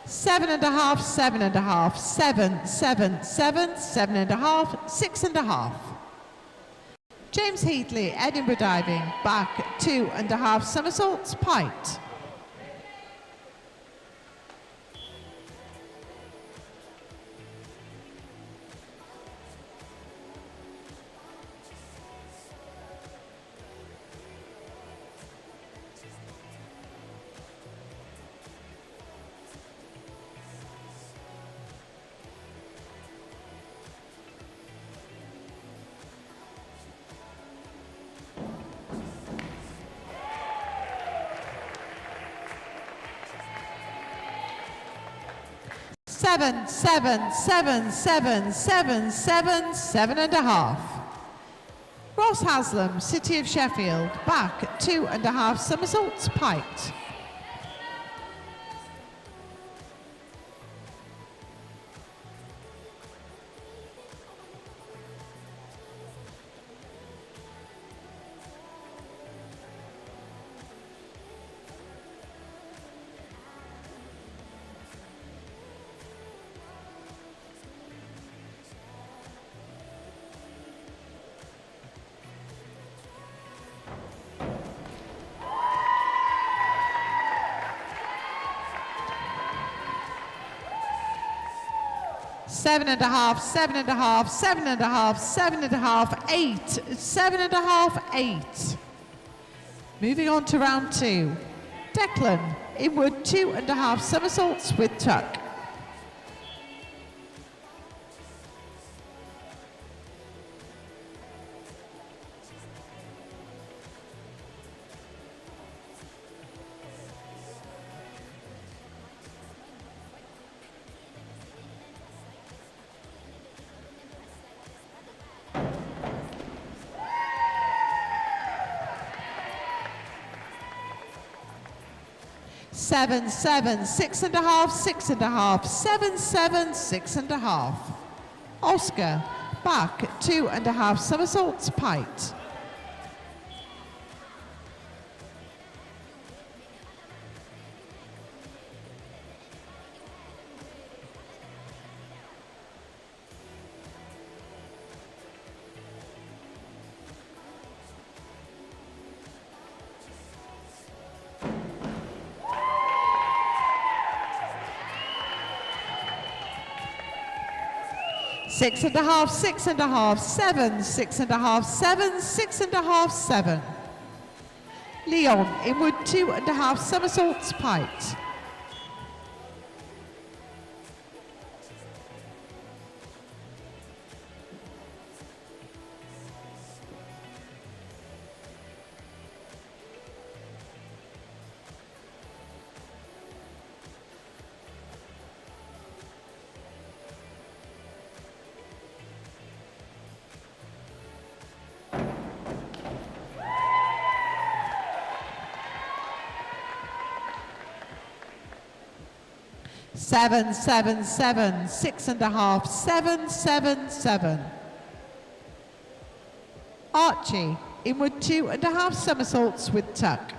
Seven and a half, 7.5, 7, 7, 7, 7.5, 6.5. James Heatley, Edinburgh Diving, back 2.5 somersaults, piked. Seven, 7, 7, 7, 7, 7, 7.5. Ross Haslam, City of Sheffield, back 2.5 somersaults, piked. Seven and a half, 7.5, 7.5, 7.5, 8, 7.5, 8. Moving on to round 2. Declan, inward 2.5 somersaults with tuck. Seven, 7, 6.5, 6.5, 7, 7, 6.5. Oscar, back 2.5 somersaults, piked. Six and a half, 6.5, 7, 6.5, 7, 6.5, 7. Leon, inward 2.5 somersaults, piked. Seven, 7, 7, 6.5, 7, 7, 7. Archie, inward 2.5 somersaults with tuck.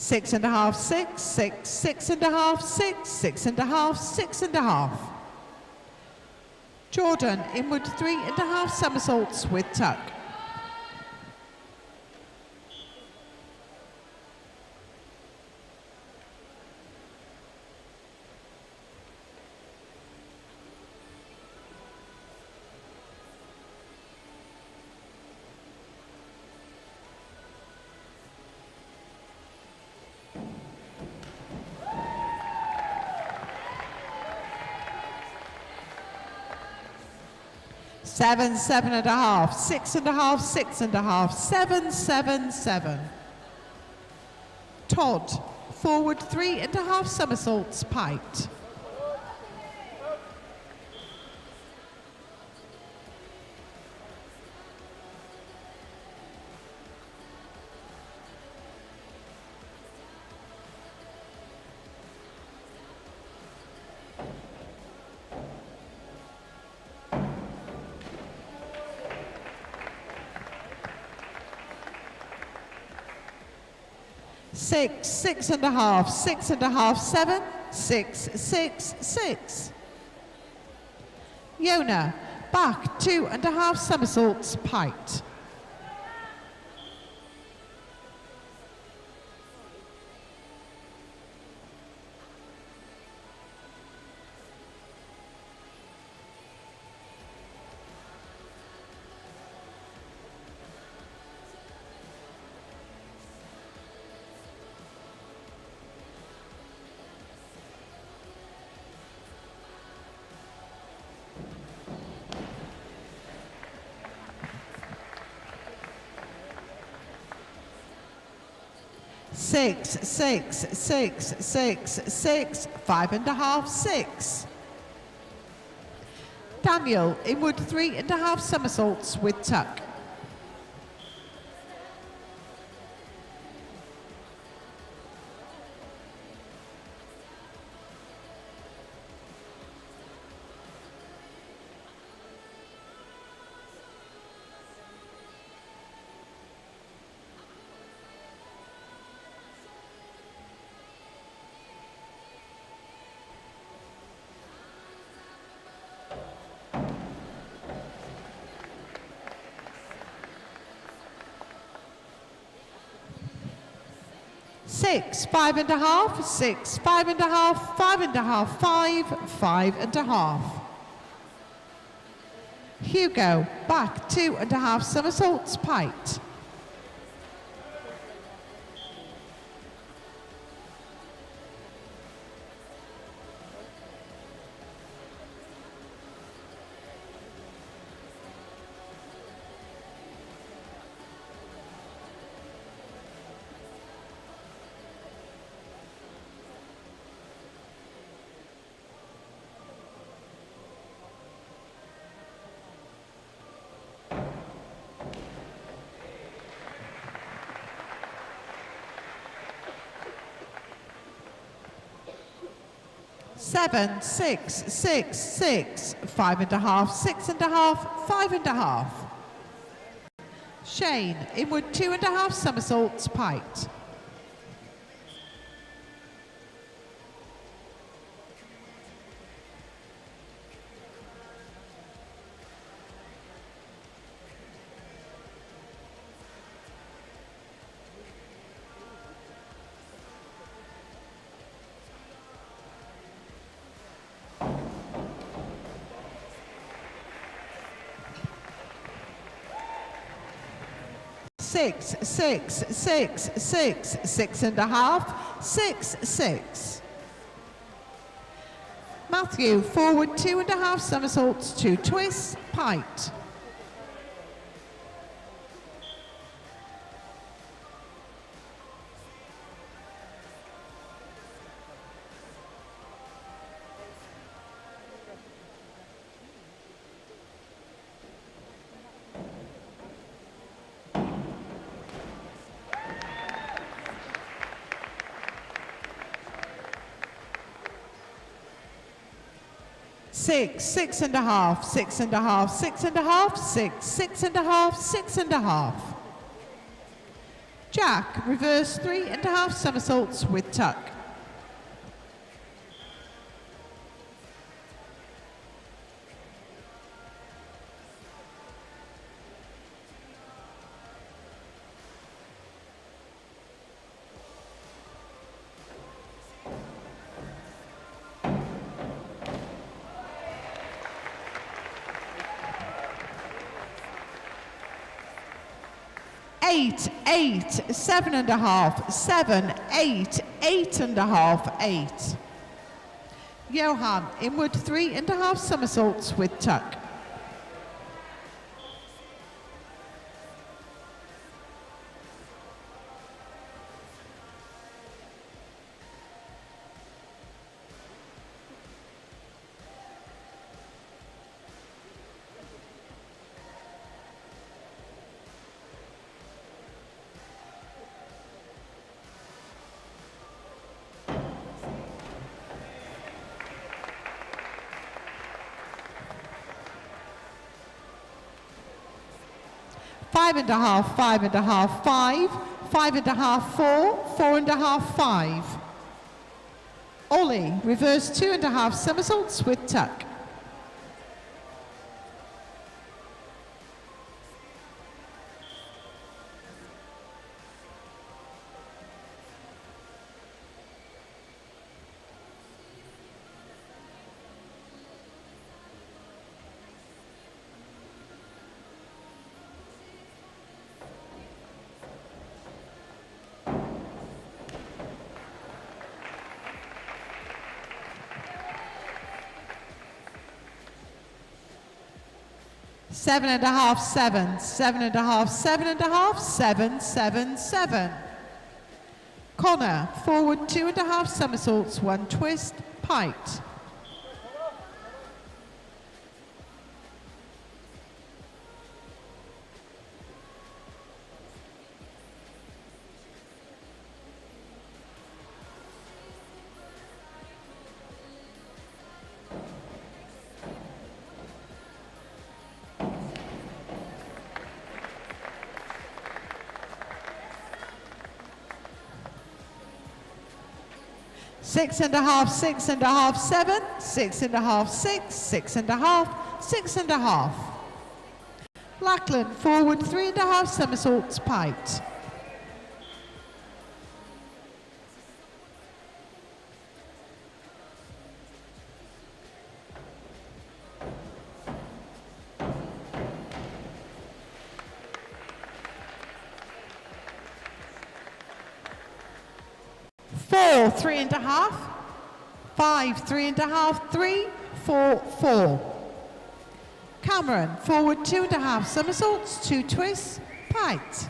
6.5, 6, 6, 6.5, 6, 6.5, 6.5. Jordan, inward 3.5 somersaults with tuck. Seven, 7.5, 6.5, 6.5, 7, 7, 7. Todd, forward 3.5 somersaults, piked. Six, 6.5, 6.5, 7, 6, 6, 6. Yona, back 2.5 somersaults, piked. Six, 6, 6, 6, 6, 5.5, 6. Daniel, inward 3.5 somersaults with tuck. Six, 5.5, 6, 5.5, 5.5, 5, 5.5. Hugo, back 2.5 somersaults, piked. Seven, 6, 6, 6, 5.5, 6.5, 5.5. Shane, inward 2.5 somersaults, piked. Six, 6, 6, 6, 6.5, 6, 6. Matthew, forward 2.5 somersaults, 2 twists, piked. Six, 6.5, 6.5, 6.5, 6, 6.5, 6.5. Jack, reverse 3.5 somersaults with tuck. Eight, 7.5, 7, 8, 8.5, 8. Johan, inward 3.5 somersaults with tuck. Five and a half, 5.5, 5, 5.5, 4, 4.5, 5. Ollie, reverse 2.5 somersaults with tuck. Seven and a half, 7, 7.5, 7.5, 7, 7, 7. Connor, forward 2.5 somersaults, 1 twist, piked. Six and a half, 6.5, 7, 6.5, 6, 6.5, 6.5. Lackland, forward 3.5 somersaults, piked. Four, 3.5, 5, 3.5, 3, 4, 4. Cameron, forward 2.5 somersaults, 2 twists, piked.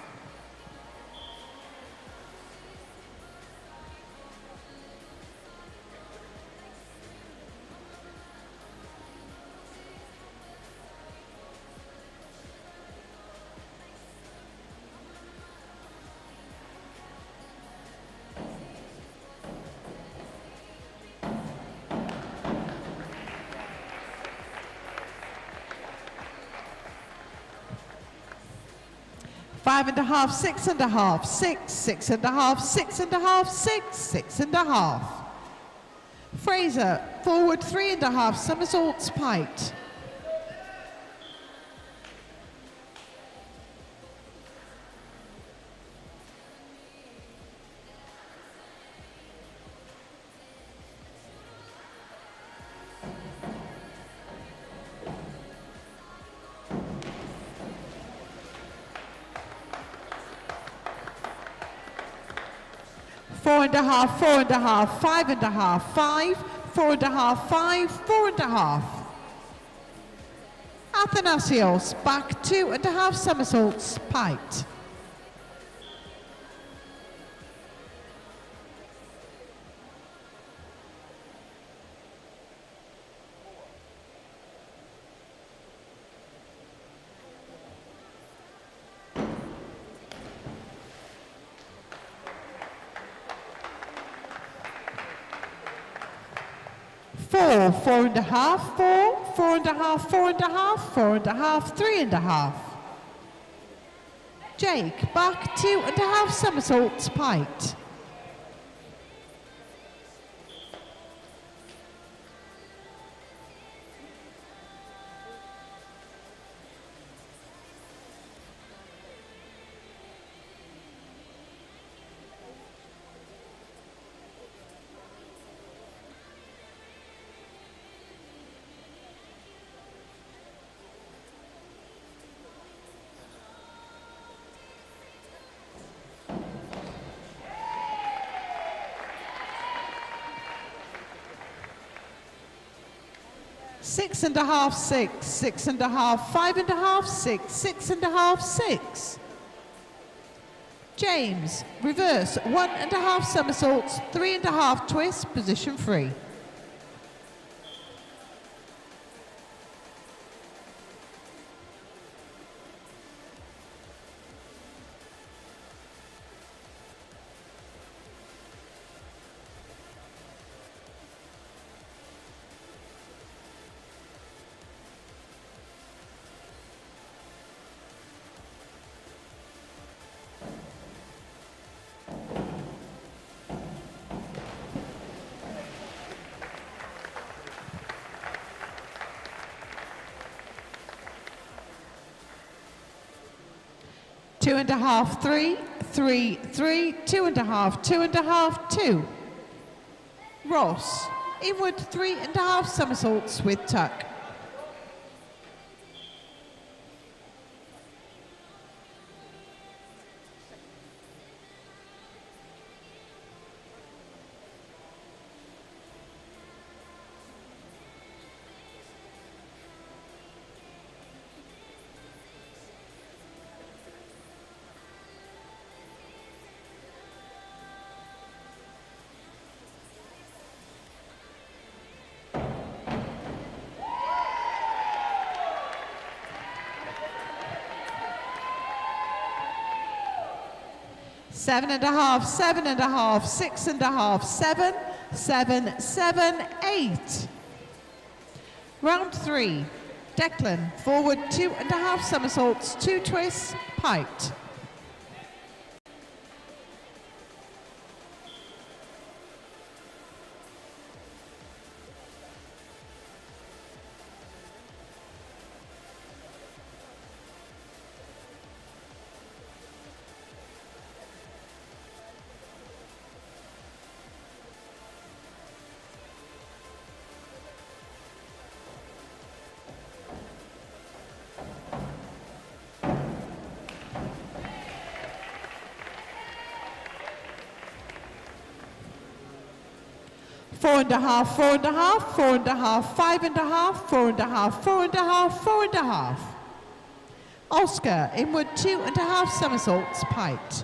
Five and a half, 6.5, 6, 6.5, 6.5, 6, 6.5. Fraser, forward 3.5 somersaults, piked. Four and a half, 4.5, 5.5, 5, 4.5, 5, 4.5. Athanasios, back 2.5 somersaults, piked. Four, 4.5, 4, 4.5, 4.5, 4.5, 3.5. Jake, back 2.5 somersaults, piked. Six and a half, 6, 6.5, 5.5, 6, 6.5, 6. James, reverse 1.5 somersaults, 3.5 twists, position 3. Two and a half, 3, 3, 3, 2.5, 2.5, 2. Ross, inward 3.5 somersaults with tuck. Seven and a half, 7.5, 6.5, 7, 7, 7, 8. Round 3. Declan, forward 2.5 somersaults, 2 twists, piked. Four and a half, 4.5, 4.5, 5.5, 4.5, 4.5, 4.5. Oscar, inward 2.5 somersaults, piked.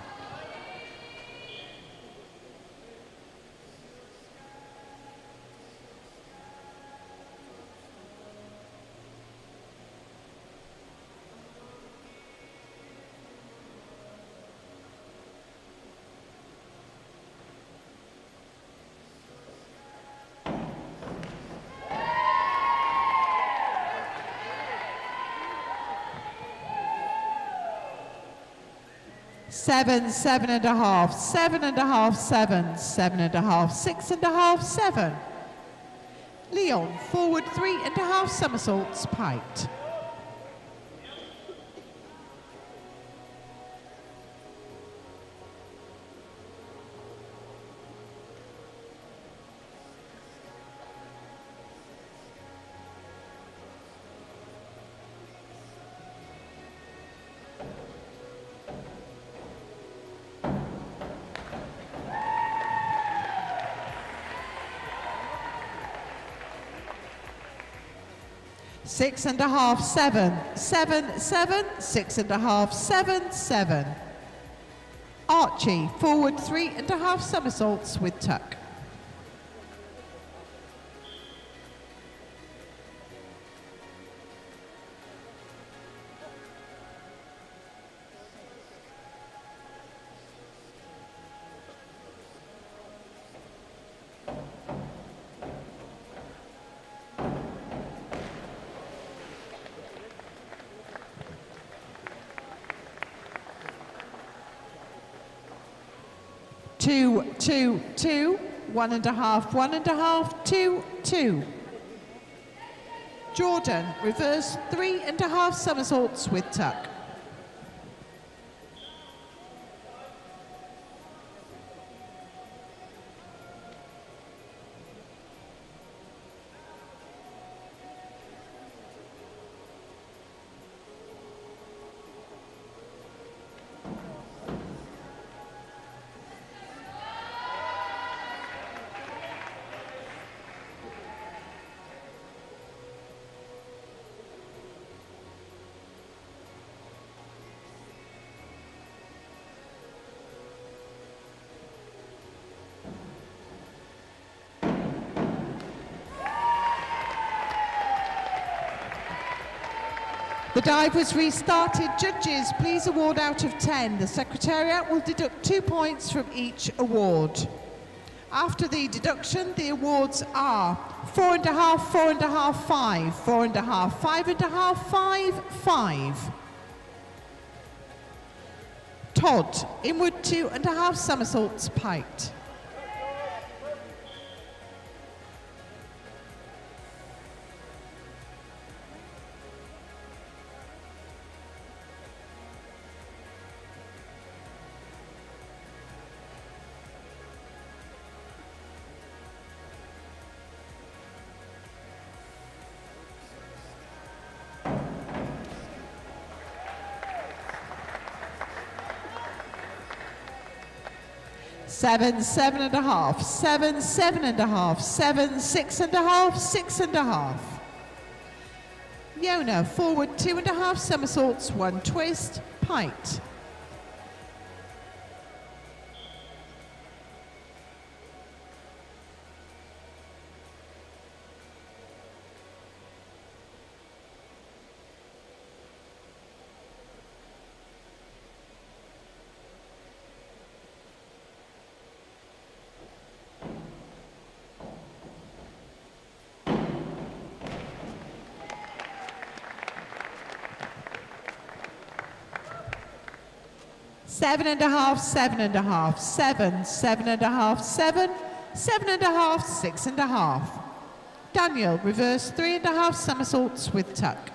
Seven, 7.5, 7.5, 7, 7.5, 6.5, 7. Leon, forward 3.5 somersaults, piked. Six and a half, 7, 7, 7, 6.5, 7, 7. Archie, forward 3.5 somersaults with tuck. 2, 2, 2, 1.5, 1.5, 2, 2. Jordan, reverse 3.5 somersaults with tuck. The dive was restarted. Judges, please award out of 10. The Secretariat will deduct 2 points from each award. After the deduction, the awards are 4.5, 4.5, 5, 4.5, 5.5, 5, 5. Todd, inward 2.5 somersaults piked. Seven, 7.5, 7, 7.5, 7, 6.5, 6.5. Yona, forward 2.5 somersaults, 1 twist, piked. Seven and a half, 7.5, 7, 7.5, 7, 7.5, 6.5. Daniel, reverse 3.5 somersaults with tuck.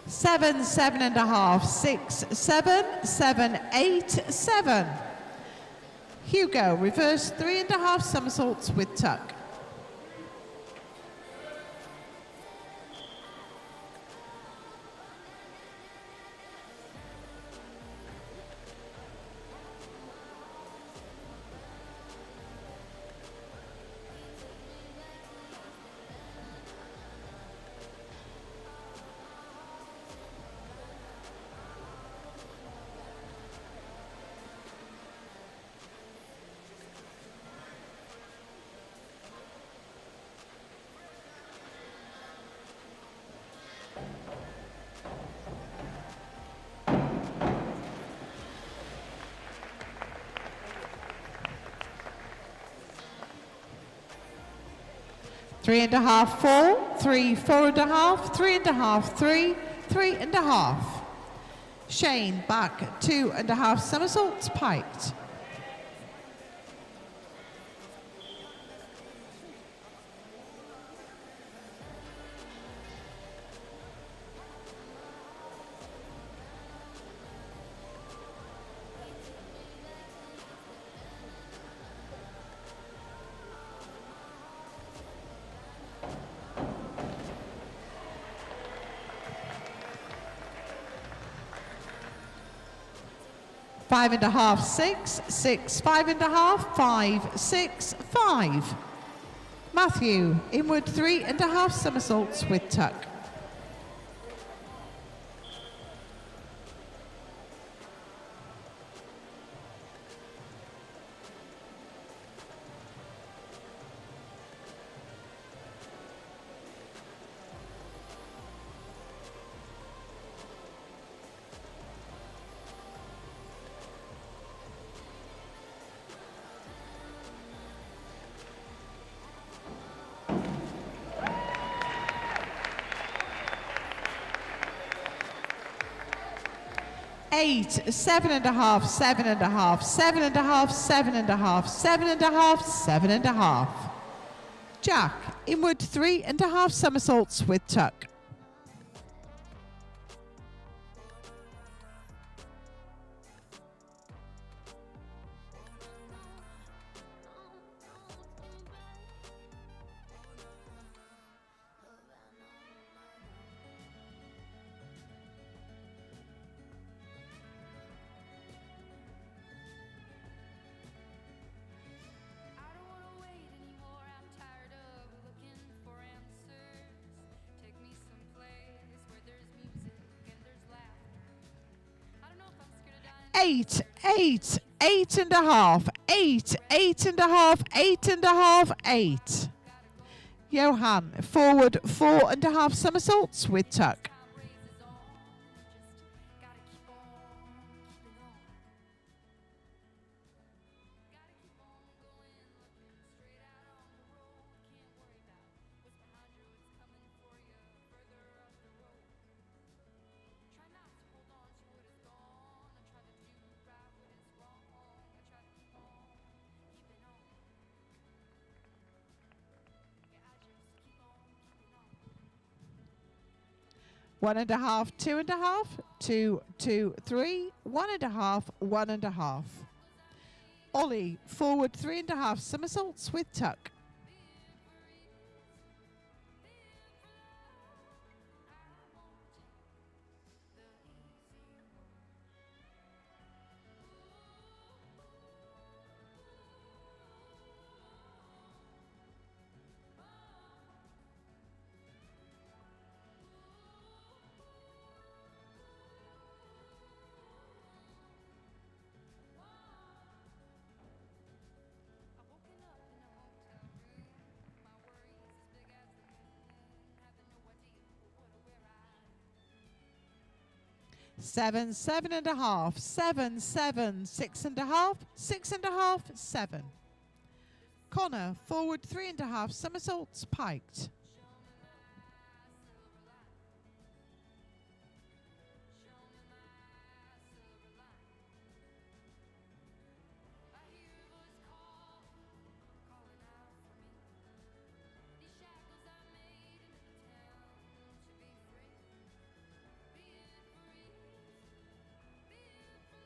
Seven, 7.5, 6, 7, 7, 8, 7. Hugo, reverse 3.5 somersaults with tuck. Three and a half, 4, 3, 4.5, 3.5, 3, 3.5. Shane, back 2.5 somersaults piked. Five and a half, 6, 6, 5.5, 5, 6, 5. Matthew, inward 3.5 somersaults with tuck. 8, 7.5, 7.5, 7.5, 7.5, 7.5, 7.5. Jack, inward 3.5 somersaults with tuck.
I don't wanna wait anymore. I'm tired of looking for answers. Take me someplace where there's music and there's laughter. I don't know if I'm scared of dying.
8, 8.5, 8, 8.5, 8.5, 8. Johan, forward 4.5 somersaults with tuck.
Time raises on. Just gotta keep on keeping on. Gotta keep on going, looking straight out on the road. Can't worry about what's behind you, it's coming for you further up the road. Try not to hold on to what is gone. I try to do right what is wrong. I try to keep on keeping on. Yeah, I just keep on keeping on.
1.5, 2.5, 2, 2, 3, 1.5, 1.5. Ollie, forward 3.5 somersaults with tuck.
I've woken up in a hotel room. My worries as big as the moon. Having no idea what or where I.
7, 7.5, 7, 7, 6.5, 6.5, 7. Connor, forward 3.5 somersaults piked.
Show me my silver line. I hear a voice calling out for me. These shackles I made in the town to be free. Being free, being for love. I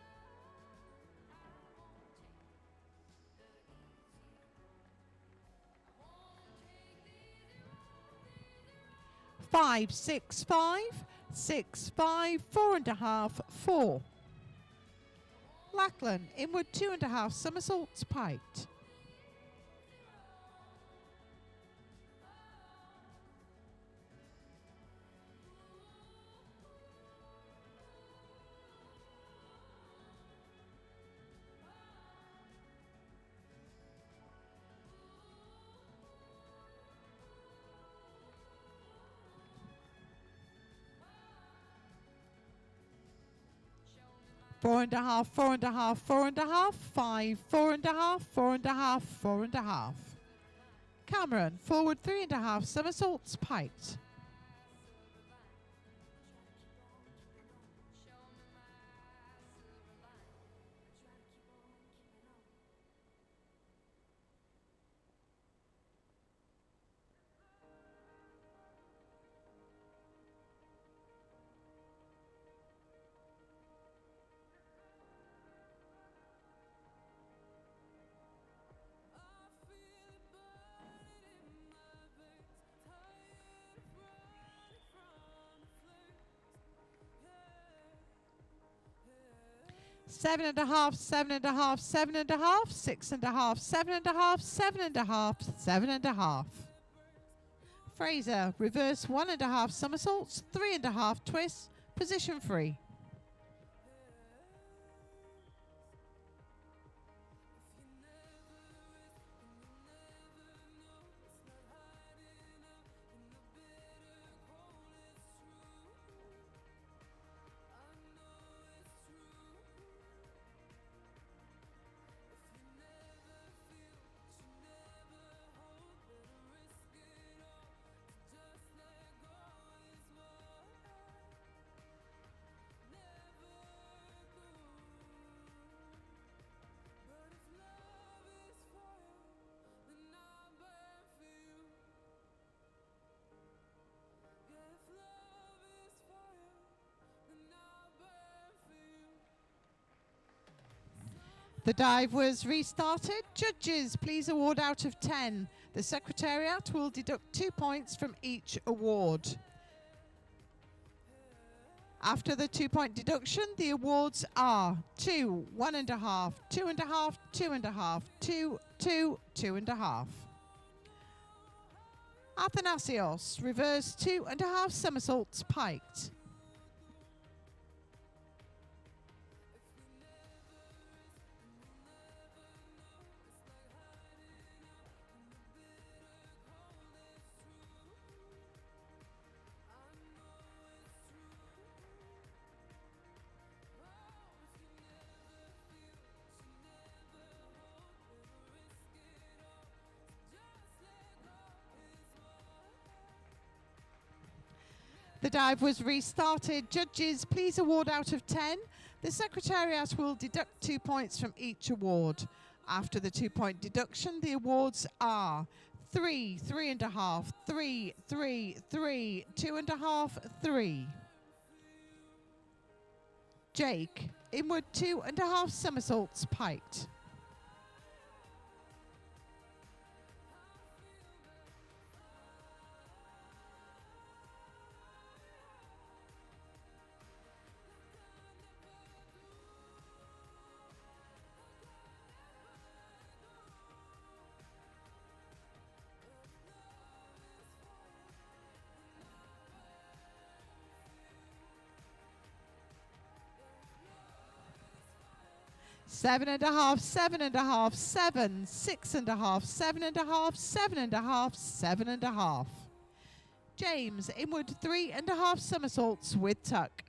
won't take the easy road. I won't take the easy road.
5, 6, 5, 6, 5, 4.5, 4. Lachlan, inward 2.5 somersaults piked. Four and a half, 4.5, 4.5, 5, 4.5, 4.5, 4.5. Cameron, forward 3.5 somersaults piked.
Show me my silver line. Try to keep on keeping on.
Seven and a half, 7.5, 7.5, 6.5, 7.5, 7.5, 7.5. Fraser, reverse 1.5 somersaults, 3.5 twists, position free. The dive was restarted. Judges, please award out of 10. The Secretariat will deduct 2 points from each award. After the 2-point deduction, the awards are 2, 1.5, 2.5, 2.5, 2, 2, 2.5. Athanasios, reverse 2.5 somersaults piked. The dive was restarted. Judges, please award out of 10. The Secretariat will deduct 2 points from each award. After the 2-point deduction, the awards are 3, 3.5, 3, 3, 3, 2.5, 3. Jake, inward 2.5 somersaults piked. Seven and a half, 7.5, 7, 6.5, 7.5, 7.5, 7.5. James, inward 3.5 somersaults with tuck.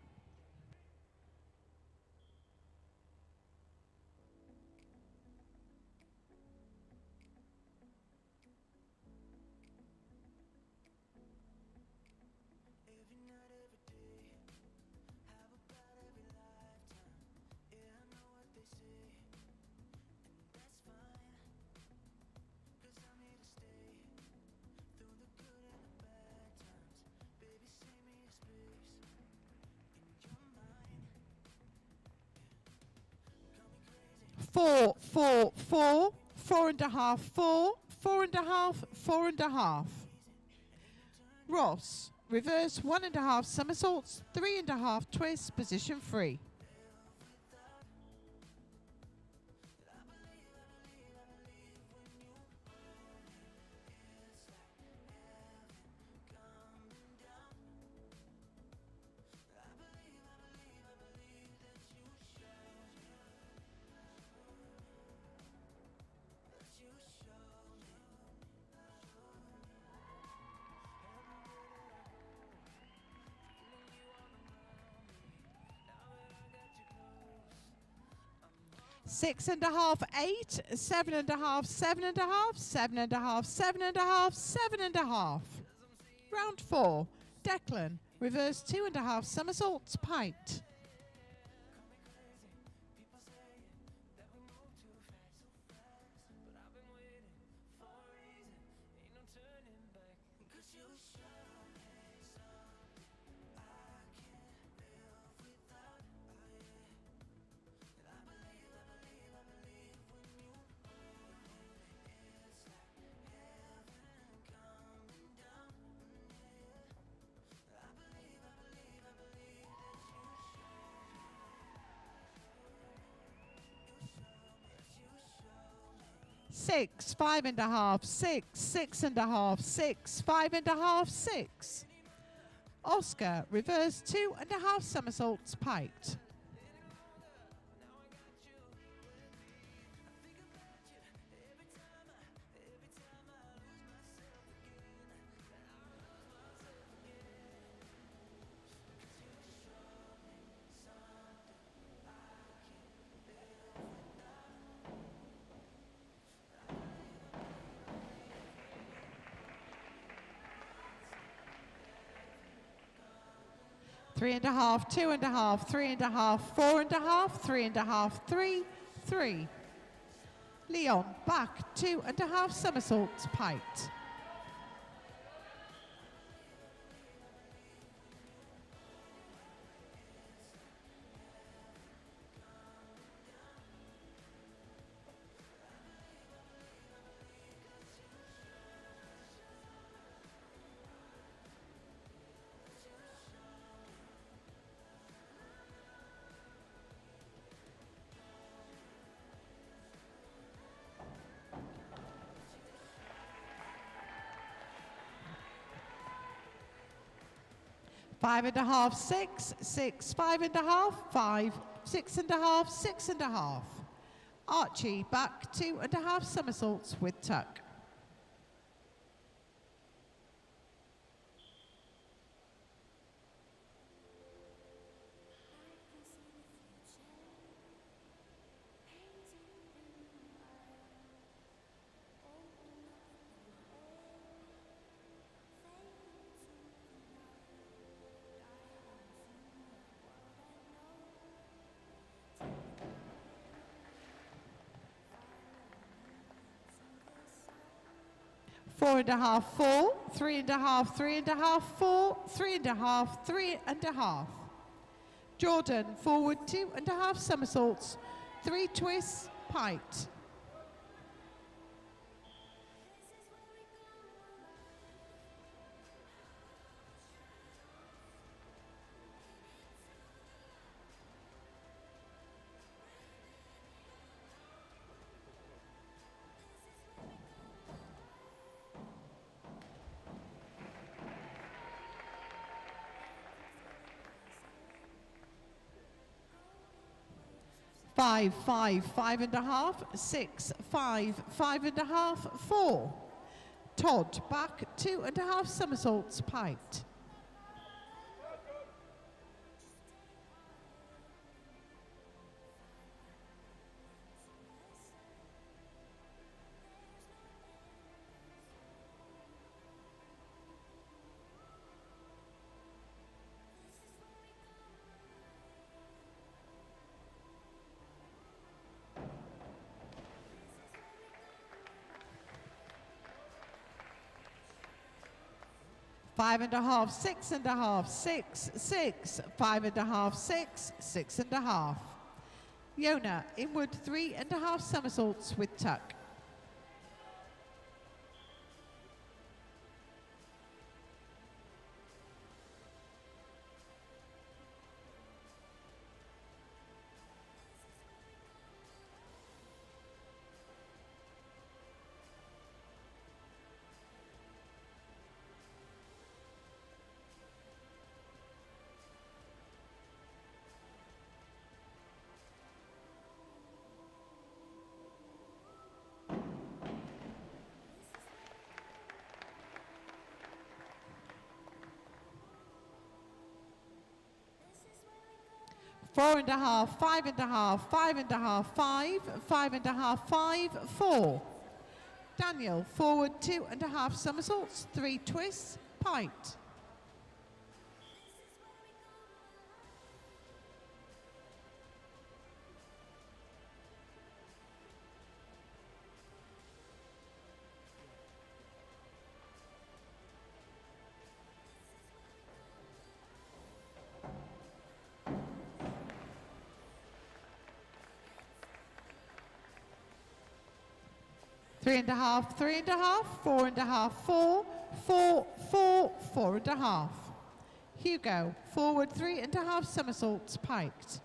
Every night, every day, have about every lifetime. Yeah, I know what they say, and that's fine. 'Cause I'm here to stay through the good and the bad times. Baby, save me a space in your mind. Call me crazy.
4, 4, 4, 4.5, 4, 4.5, 4.5. Ross, reverse 1.5 somersaults, 3.5 twists, position free. Six and a half, 8, 7.5, 7.5, 7.5, 7.5, 7.5. Round 4. Declan, reverse 2.5 somersaults piked.
People say that we move too fast, but I've been waiting for a reason. Ain't no turning back. 'Cause you show me something I can't live without. Oh, yeah. And I believe when you hold me, it's like heaven coming down. Yeah. I believe that you show me.
6, 5.5, 6, 6.5, 6, 5.5, 6. Oscar, reverse 2.5 somersaults piked. Three and a half, 2.5, 3.5, 4.5, 3.5, 3, 3. Leon, back 2.5 somersaults piked. 5.5, 6, 6, 5.5, 5, 6.5, 6.5. Archie back 2.5 somersaults with tuck. Four and a half, 4, 3.5, 3.5, 4, 3.5, 3.5. Jordan, forward 2.5 somersaults, 3 twists, pike. Five, 5, 5.5, 6, 5, 5.5, 4. Todd, back 2.5 somersaults, piked. Five and a half, 6.5, 6, 6, 5.5, 6, 6.5. Yona, inward 3.5 somersaults with tuck. Four and a half, 5.5, 5.5, 5, 5.5, 5, 4. Daniel, forward 2.5 somersaults, 3 twists, piked. Three and a half, 3.5, 4.5, 4, 4, 4, 4.5. Hugo, forward 3.5 somersaults, piked.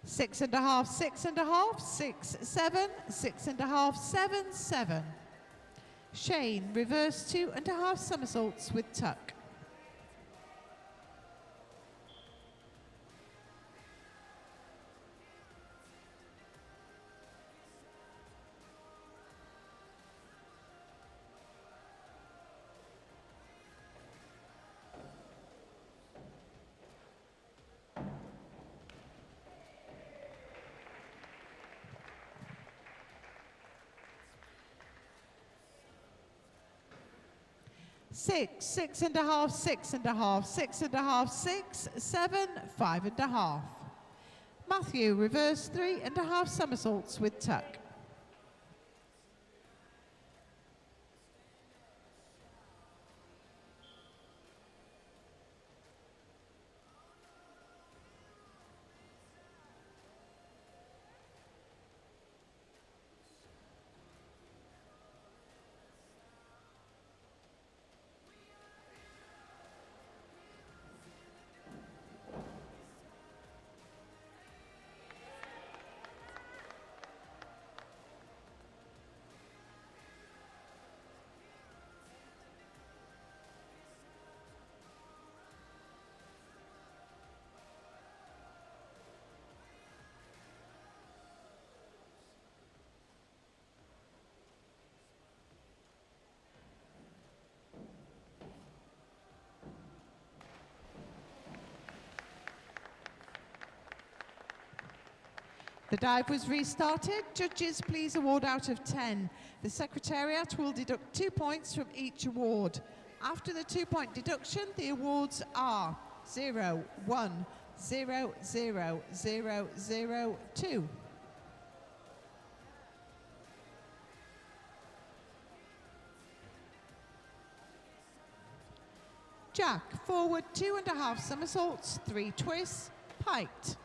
Six and a half, 6.5, 6, 7, 6.5, 7, 7. Shane, reverse 2.5 somersaults with tuck. 6, 6.5, 6.5, 6.5, 6, 7, 5.5. Matthew, reverse 3.5 somersaults with tuck. The dive was restarted. Judges, please award out of 10. The Secretariat will deduct 2 points from each award. After the 2-point deduction, the awards are 0, 1, 0, 0, 0, 0, 2. Jack, forward 2.5 somersaults, 3 twists, piked.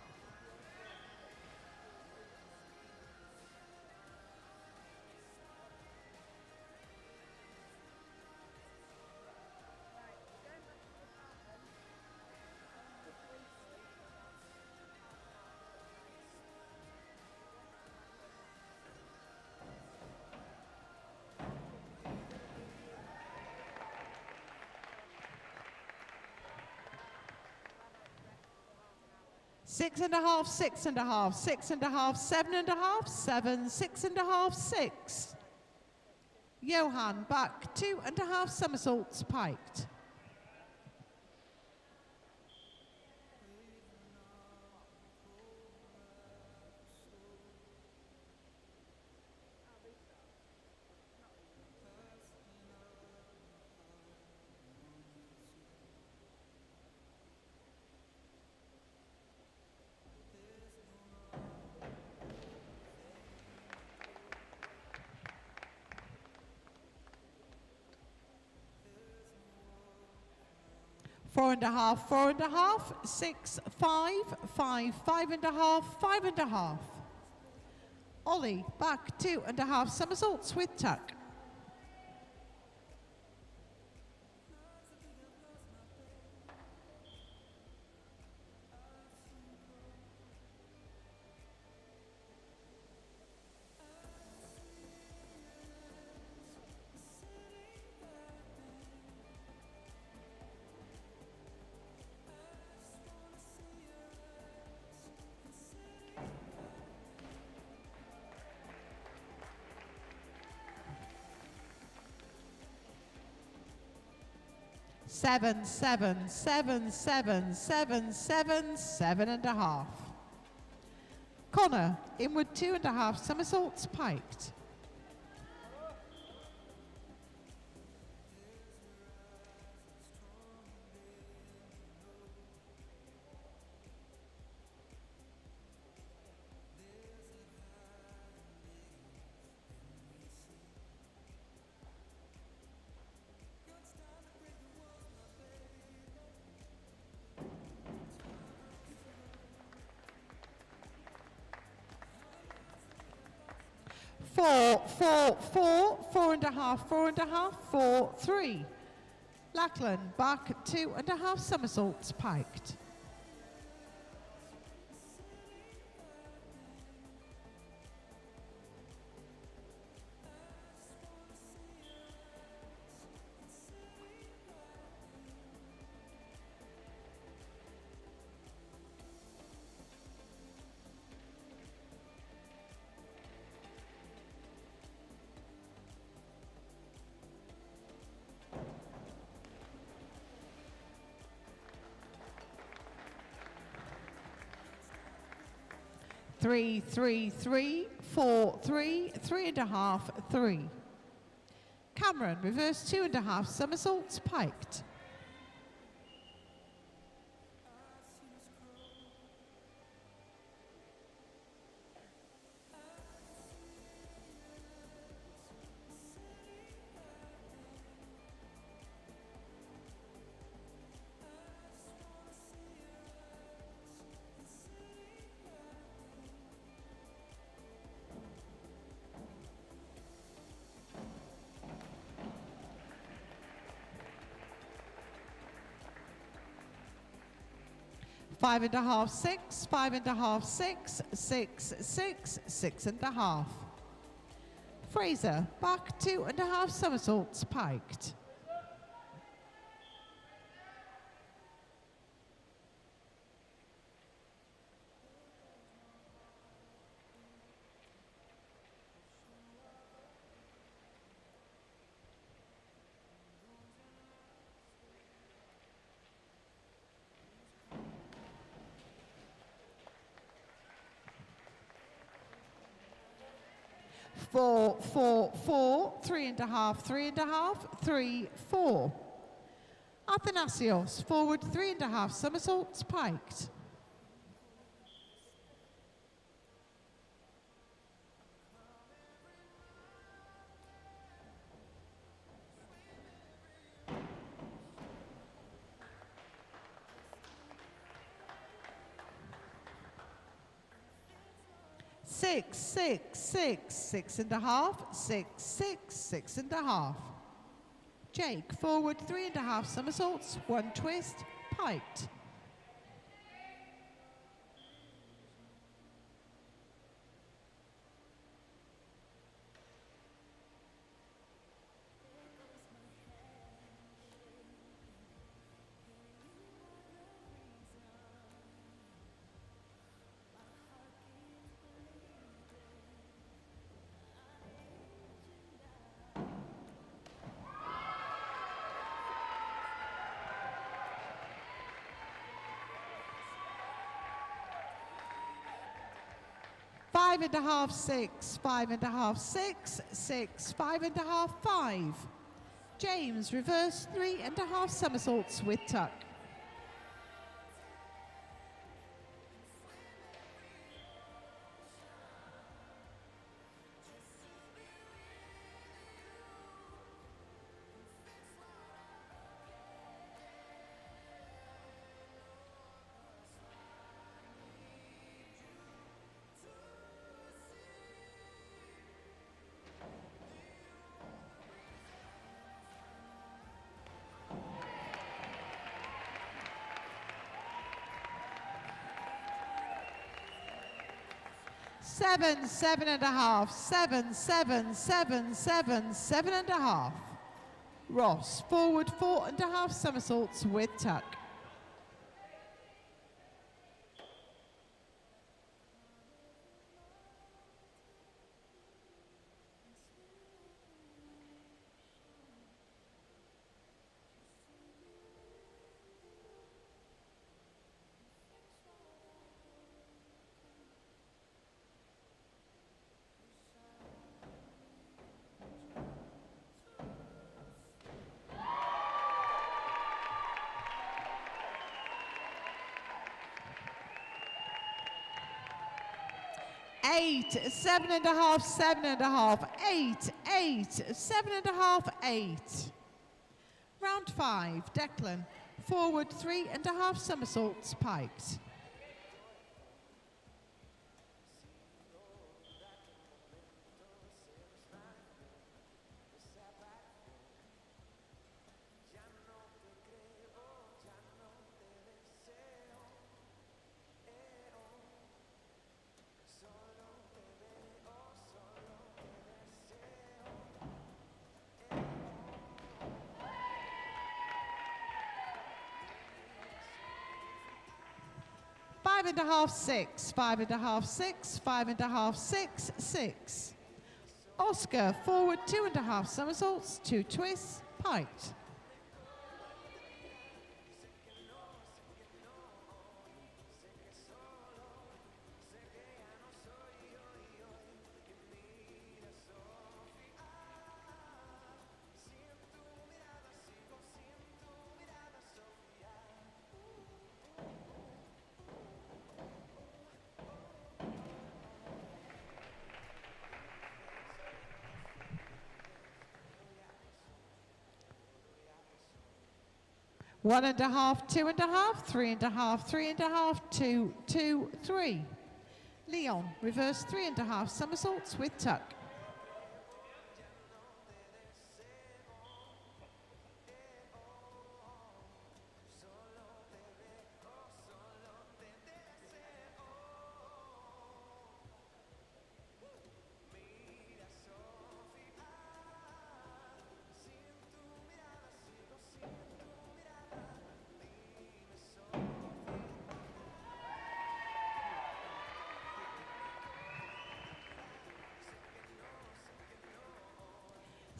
Six and a half, 6.5, 6.5, 7.5, 7, 6.5, 6. Johan, back 2.5 somersaults, piked. Four and a half, 6, 5, 5, 5.5, 5.5. Ollie, back 2.5 somersaults with tuck. Seven, 7, 7, 7, 7, 7, 7.5. Connor, inward 2.5 somersaults, piked. Four, 4.5, 4.5, 4, 3. Lachlan, back 2.5 somersaults, piked. Three, 3, 3, 4, 3, 3.5, 3. Cameron, reverse 2.5 somersaults, piked. Five and a half, 6, 5.5, 6, 6, 6, 6.5. Fraser, back 2.5 somersaults, piked. Four, 4, 4, 3.5, 3.5, 3, 4. Athanasios, forward 3.5 somersaults, piked. Six, 6, 6, 6.5, 6, 6, 6.5. Jake, forward 3.5 somersaults, 1 twist, piked. Five and a half, 6, 5.5, 6, 6, 5.5, 5. James, reverse 3.5 somersaults with tuck. Seven, 7.5, 7, 7, 7, 7, 7.5. Ross, forward 4.5 somersaults with tuck. Eight, 7.5, 7.5, 8, 8, 7.5, 8. Round 5, Declan, forward 3.5 somersaults, piked. Five and a half, 6, 5.5, 6, 5.5, 6, 6. Oscar, forward 2.5 somersaults, 2 twists, piked. 1.5, 2.5, 3.5, 3.5, 2, 2, 3. Leon, reverse 3.5 somersaults with tuck.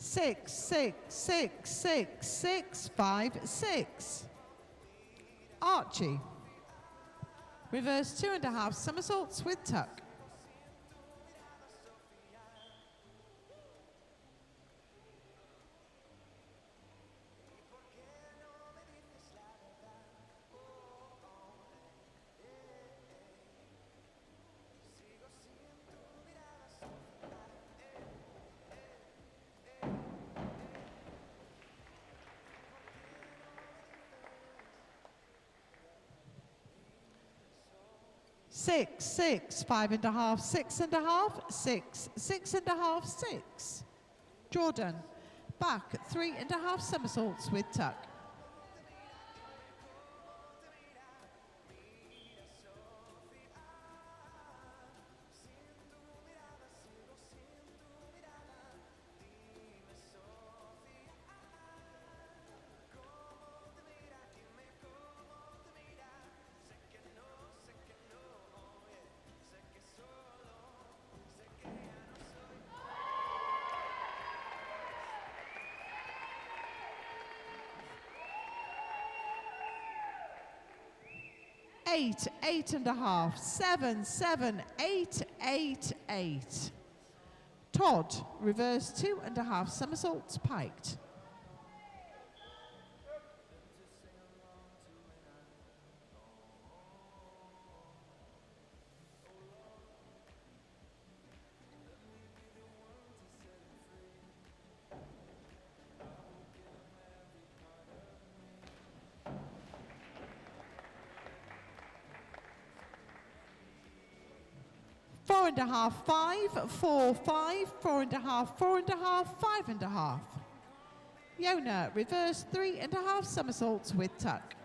Six, six, six, six, 6, 5, 6. Archie. Reverse 2.5 somersaults with tuck. Six, six, 5.5, 6.5, 6, 6.5, 6. Jordan, back 3.5 somersaults with tuck. Eight, 8.5, 7, 7, 8, 8, 8. Todd, reverse 2.5 somersaults piked. Four and a half, 5, 4, 5, 4.5, 4.5, 5.5. Yona, reverse 3.5 somersaults with tuck.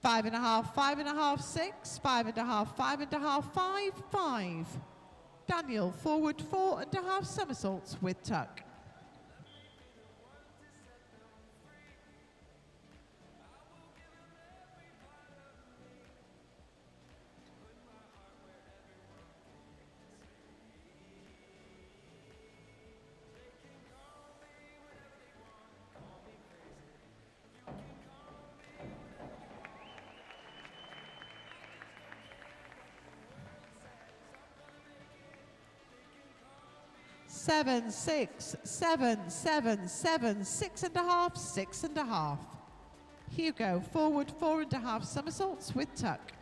Five and a half, 5.5, 6, 5.5, 5.5, 5, 5. Daniel, forward 4.5 somersaults with tuck. Seven, 6, 7, 7, 7, 6.5, 6.5. Hugo, forward 4.5 somersaults with tuck.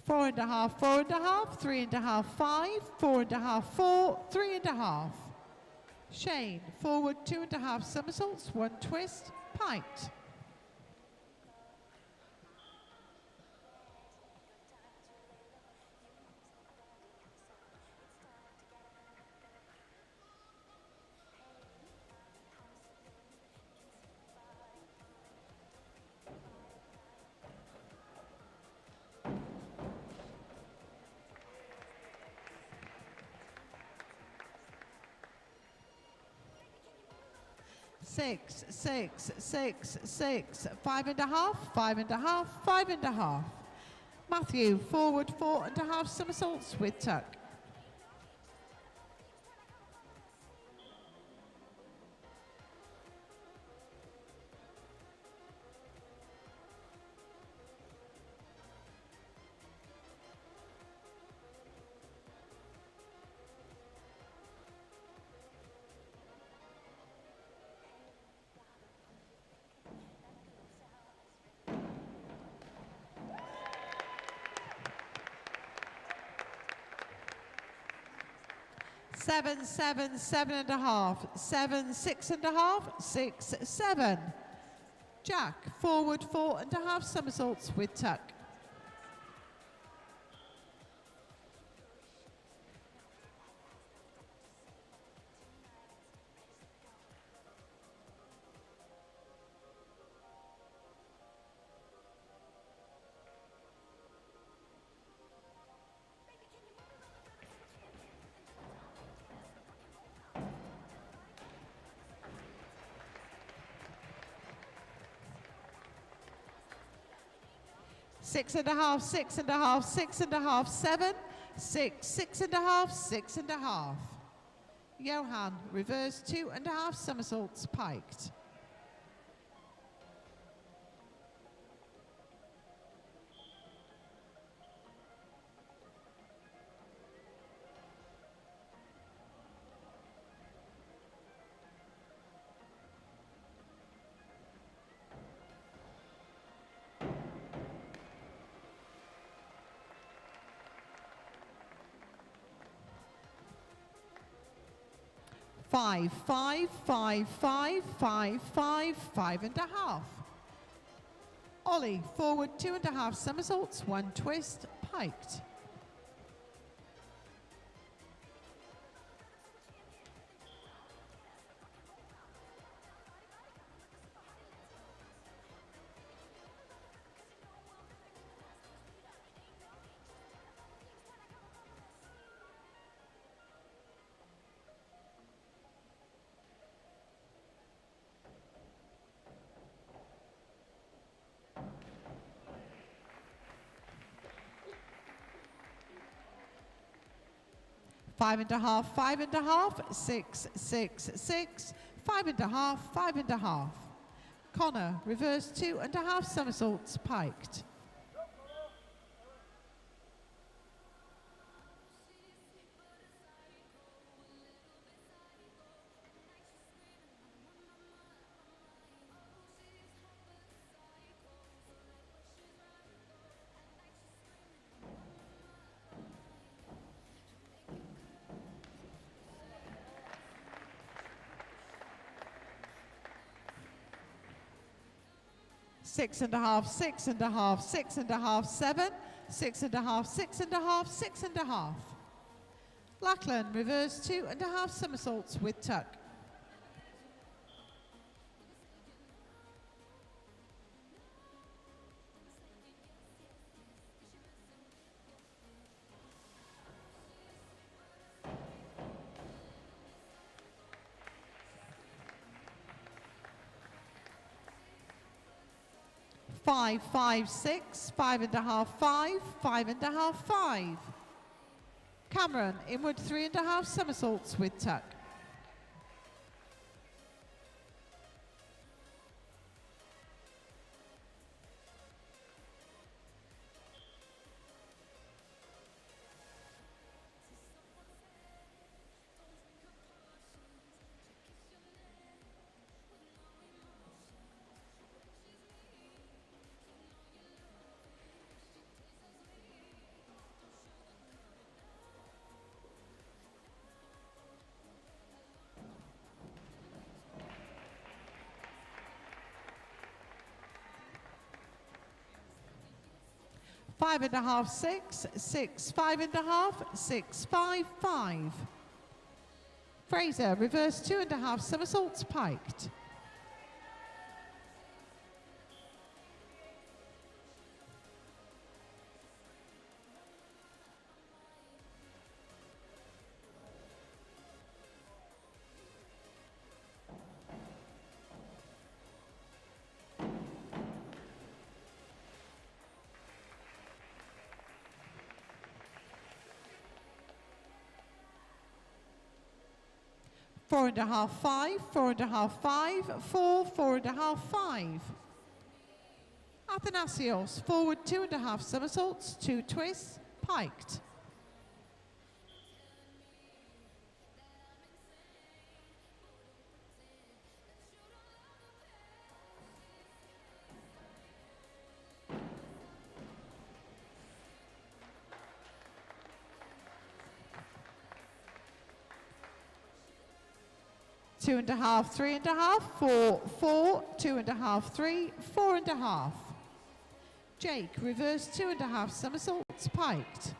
Four and a half, 4.5, 3.5, 5, 4.5, 4, 3.5. Shane, forward 2.5 somersaults, 1 twist, piked. Six, six, six, six, 5.5, 5.5, 5.5. Matthew, forward 4.5 somersaults with tuck. Seven, seven, 7.5, 7, 6.5, 6, 7. Jack, forward 4.5 somersaults with tuck. Six and a half, 6.5, 6.5, 7, 6, 6.5, 6.5. Johan, reverse 2.5 somersaults piked. Five, 5, 5, 5, 5, 5, 5.5. Ollie, forward 2.5 somersaults, 1 twist, piked. Five and a half, 5.5, 6, 6, 6, 5.5, 5.5. Connor, reverse 2.5 somersaults piked. Six and a half, 6.5, 6.5, 7, 6.5, 6.5, 6.5. Lachlan, reverse 2.5 somersaults with tuck. Five, 5, 6, 5.5, 5, 5.5, 5. Cameron, inward 3.5 somersaults with tuck. 5.5, 6, 6, 5.5, 6, 5, 5. Fraser, reverse 2.5 somersaults piked. Four and a half, 5, 4.5, 5, 4, 4.5, 5. Athanasios, forward 2.5 somersaults, 2 twists, piked. Two and a half, 3.5, 4, 4, 2.5, 3, 4.5. Jake, reverse 2.5 somersaults piked.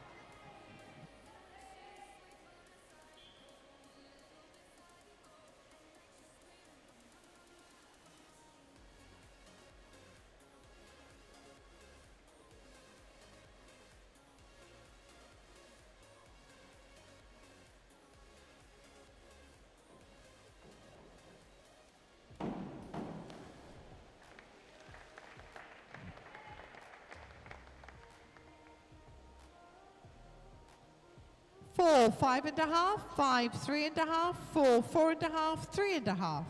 Four, 5.5, 5, 3.5, 4, 4.5, 3.5.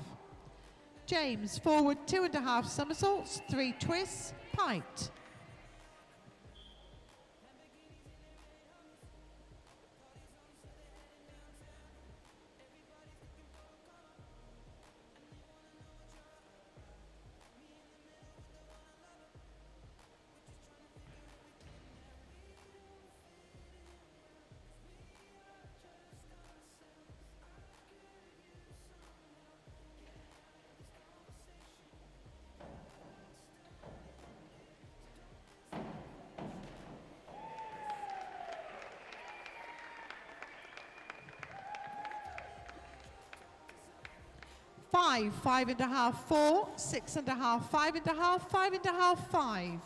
James, forward 2.5 somersaults, 3 twists, piked. Five, 5.5, 4, 6.5, 5.5, 5.5, 5.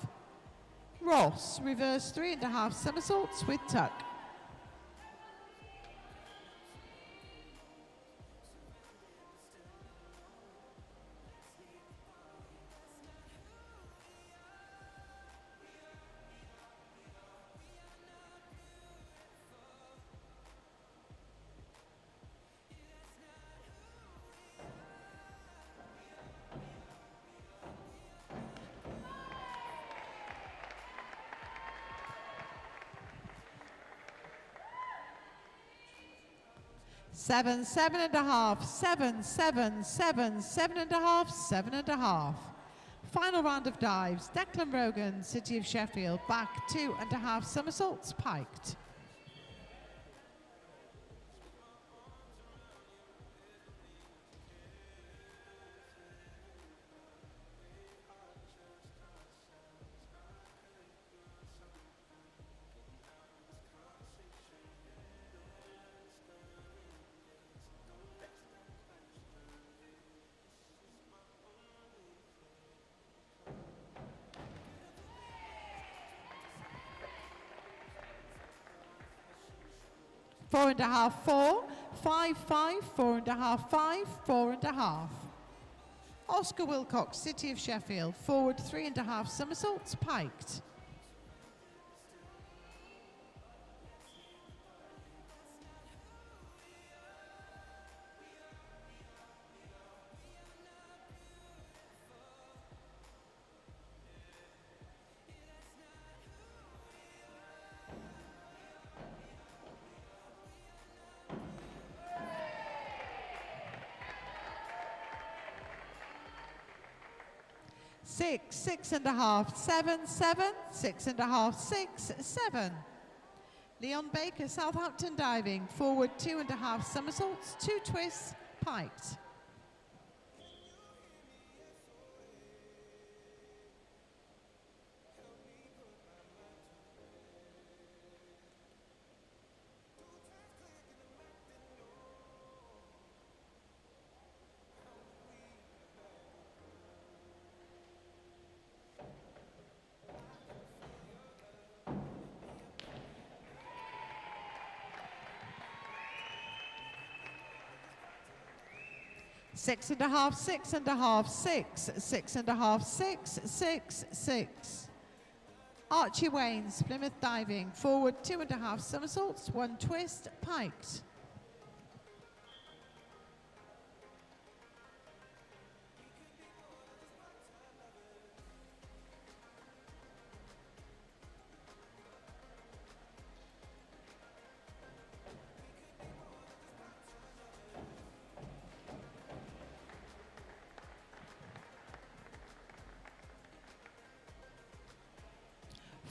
Ross, reverse 3.5 somersaults with tuck. Seven, 7.5, 7, 7, 7, 7.5, 7.5. Final round of dives. Declan Rogan, City of Sheffield, back 2.5 somersaults piked. Four and a half, 4, 5, 5, 4.5, 5, 4.5. Oscar Wilcox, City of Sheffield, forward 3.5 somersaults piked. Six, 6.5, 7, 7, 6.5, 6, 7. Leon Baker, Southampton diving, forward 2.5 somersaults, 2 twists, piked. 6 and a half, 6 and a half, 6, 6 and a half, 6, 6, 6. Archie Waynes, Plymouth Diving, forward 2 and a half somersaults, 1 twist, piked.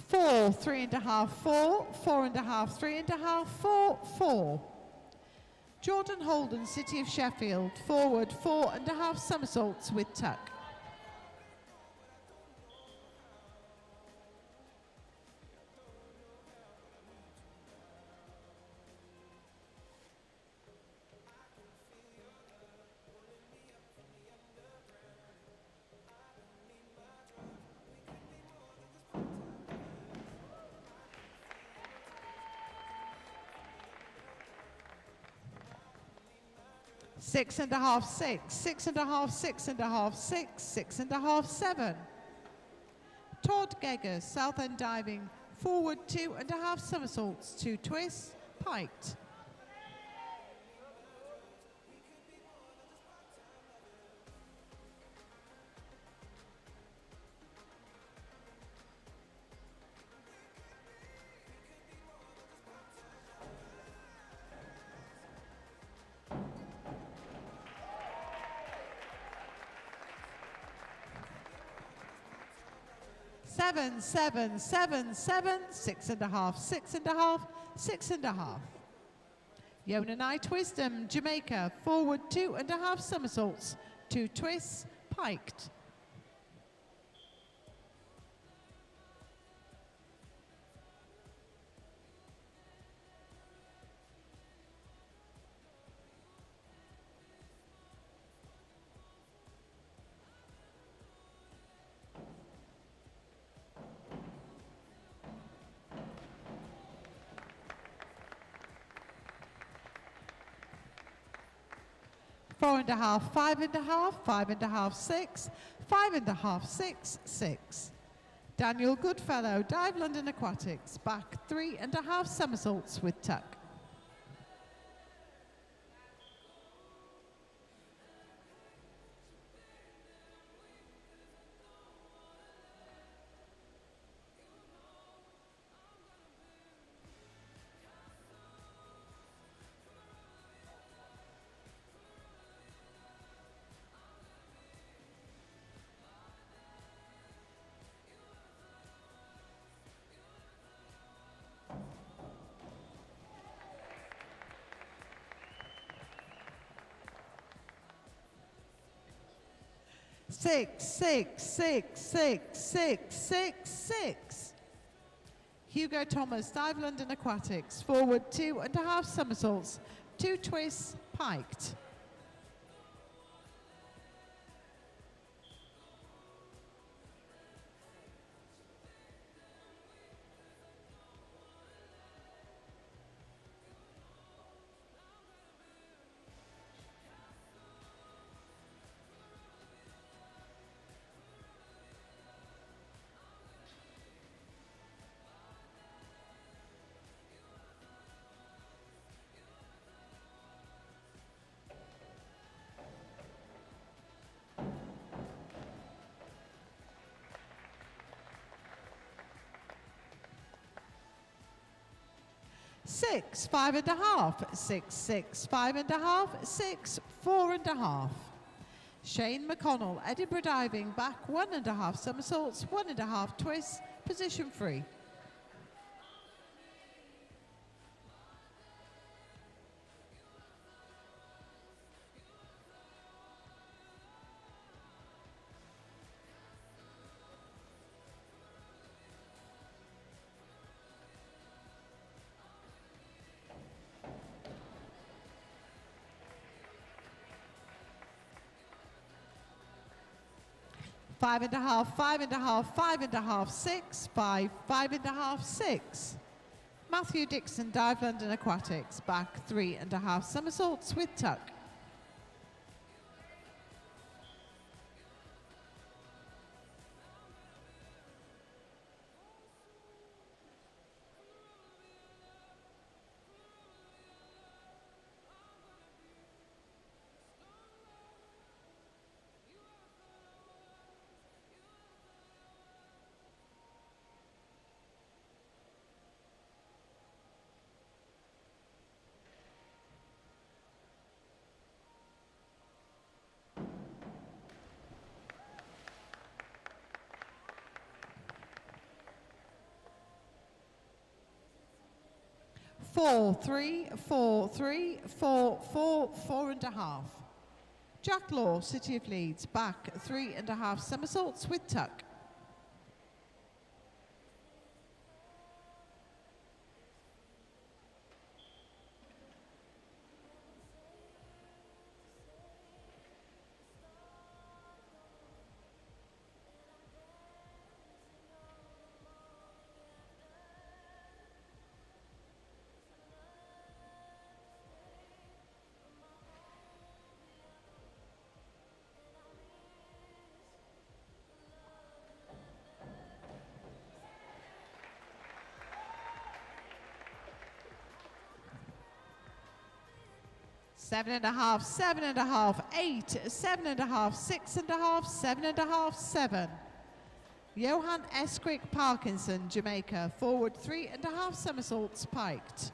Four, 3 and a half, 4, 4 and a half, 3 and a half, 4, 4. Jordan Holden, City of Sheffield, forward 4 and a half somersaults with tuck. Six and a half, 6, 6 and a half, 6 and a half, 6, 6 and a half, 7. Todd Gegger, Southend Diving, forward 2 and a half somersaults, 2 twists, piked. Seven, 7, 7, 7, 6 and a half, 6 and a half, 6 and a half. Yona Knight Wisdom, Jamaica, forward 2 and a half somersaults, 2 twists, piked. Four and a half, 5 and a half, 5 and a half, 6, 5 and a half, 6, 6. Daniel Goodfellow, Dive London Aquatics, back 3 and a half somersaults with tuck. Six, 6, 6, 6, 6, 6, 6. Hugo Thomas, Dive London Aquatics, forward 2 and a half somersaults, 2 twists, piked. Six, 5 and a half, 6, 6, 5 and a half, 6, 4 and a half. Shane McConnell, Edinburgh Diving, back 1 and a half somersaults, 1 and a half twists, position free. Five and a half, 5 and a half, 5 and a half, 6, 5, 5 and a half, 6. Matthew Dixon, Dive London Aquatics, back 3 and a half somersaults with tuck. 4-3, 4-3, 4-4, 4.5. Jack Law, City of Leeds, back 3.5 somersaults with tuck. Seven and a half, 8, 7.5, 6.5, 7.5, 7. Johan Esquick Parkinson, Jamaica, forward 3.5 somersaults piked.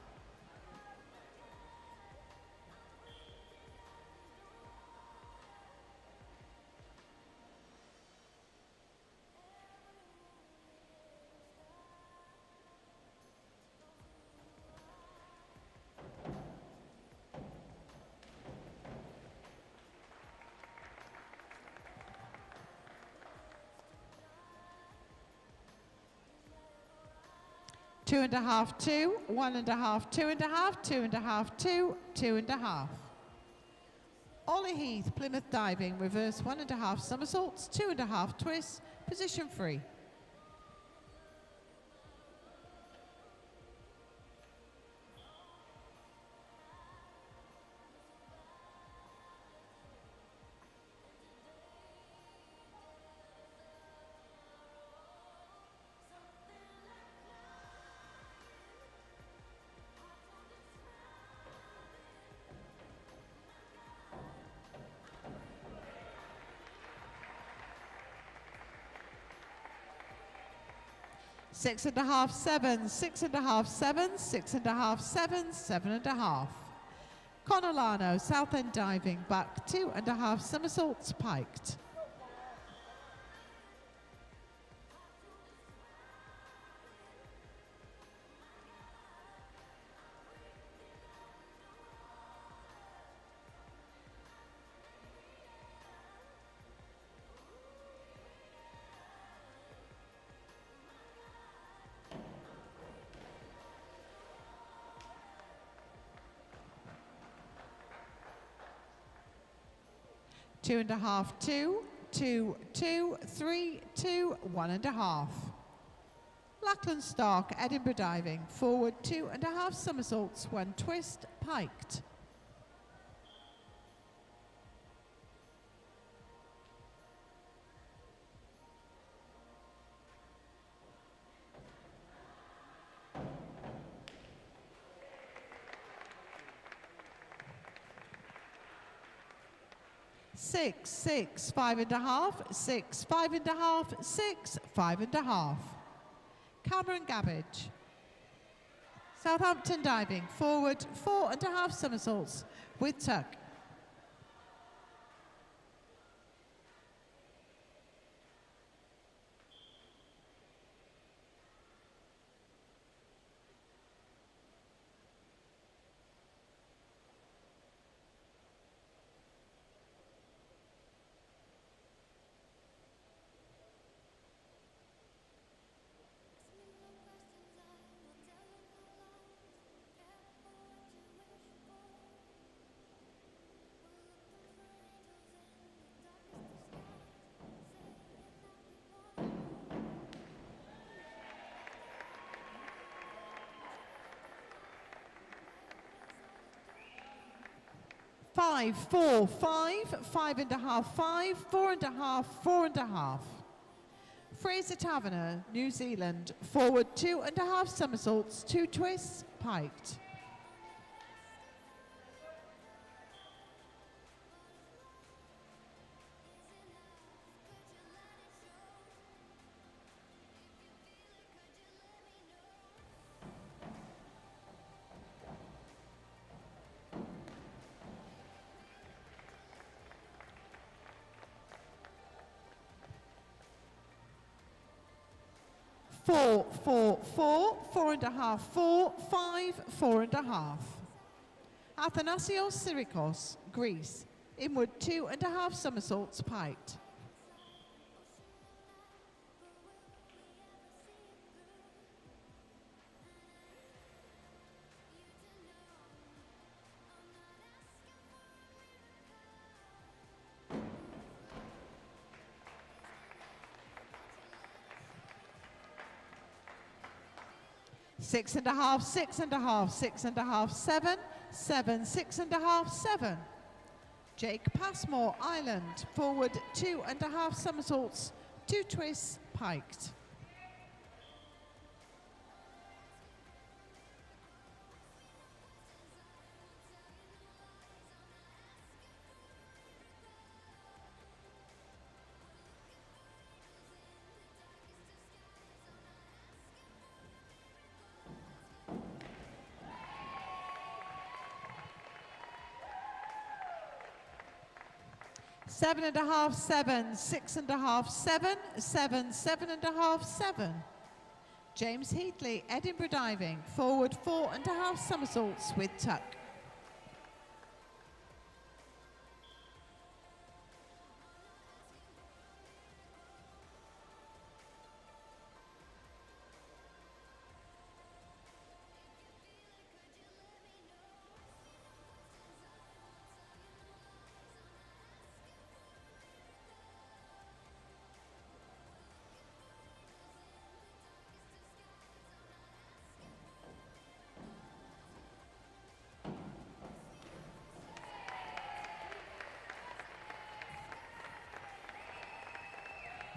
Two and a half, 2, 1.5, 2.5, 2.5, 2, 2.5. Ollie Heath, Plymouth Diving, reverse 1.5 somersaults, 2.5 twists, position free. Six and a half, 7, 6.5, 7, 6.5, 7, 7.5. Conolano, Southend Diving, back 2.5 somersaults piked. Two and a half, 2, 2, 2, 3, 2, 1.5. Lachlan Stark, Edinburgh Diving, forward 2.5 somersaults, 1 twist, piked. Six, 6, 5.5, 6, 5.5, 6, 5.5. Cameron Gabbage. Southampton Diving, forward 4.5 somersaults with tuck. Five, 4, 5, 5.5, 5, 4.5, 4.5. Fraser Taverner, New Zealand, forward 2.5 somersaults, 2 twists, piked. 4, 4, 4, 4.5, 4, 5, 4.5. Athanasios Sirikos, Greece, inward 2.5 somersaults piked. Six and a half, 6.5, 6.5, 7, 7, 6.5, 7. Jake Passmore, Ireland, forward 2.5 somersaults, 2 twists, piked. Seven and a half, 7, 6.5, 7, 7, 7.5, 7. James Heatley, Edinburgh diving, forward 4.5 somersaults with tuck.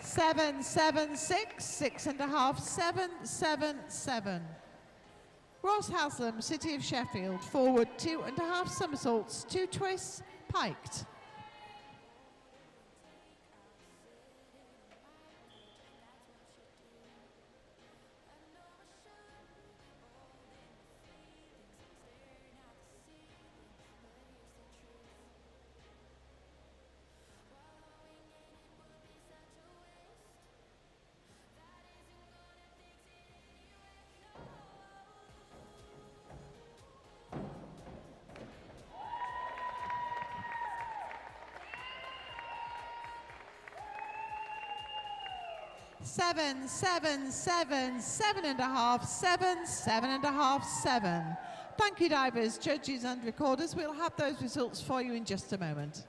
Seven, 7, 6, 6.5, 7, 7, 7. Ross Haslam, City of Sheffield, forward 2.5 somersaults, 2 twists, piked. Seven, 7, 7, 7.5, 7, 7.5, 7. Thank you, divers, judges and recorders. We'll have those results for you in just a moment.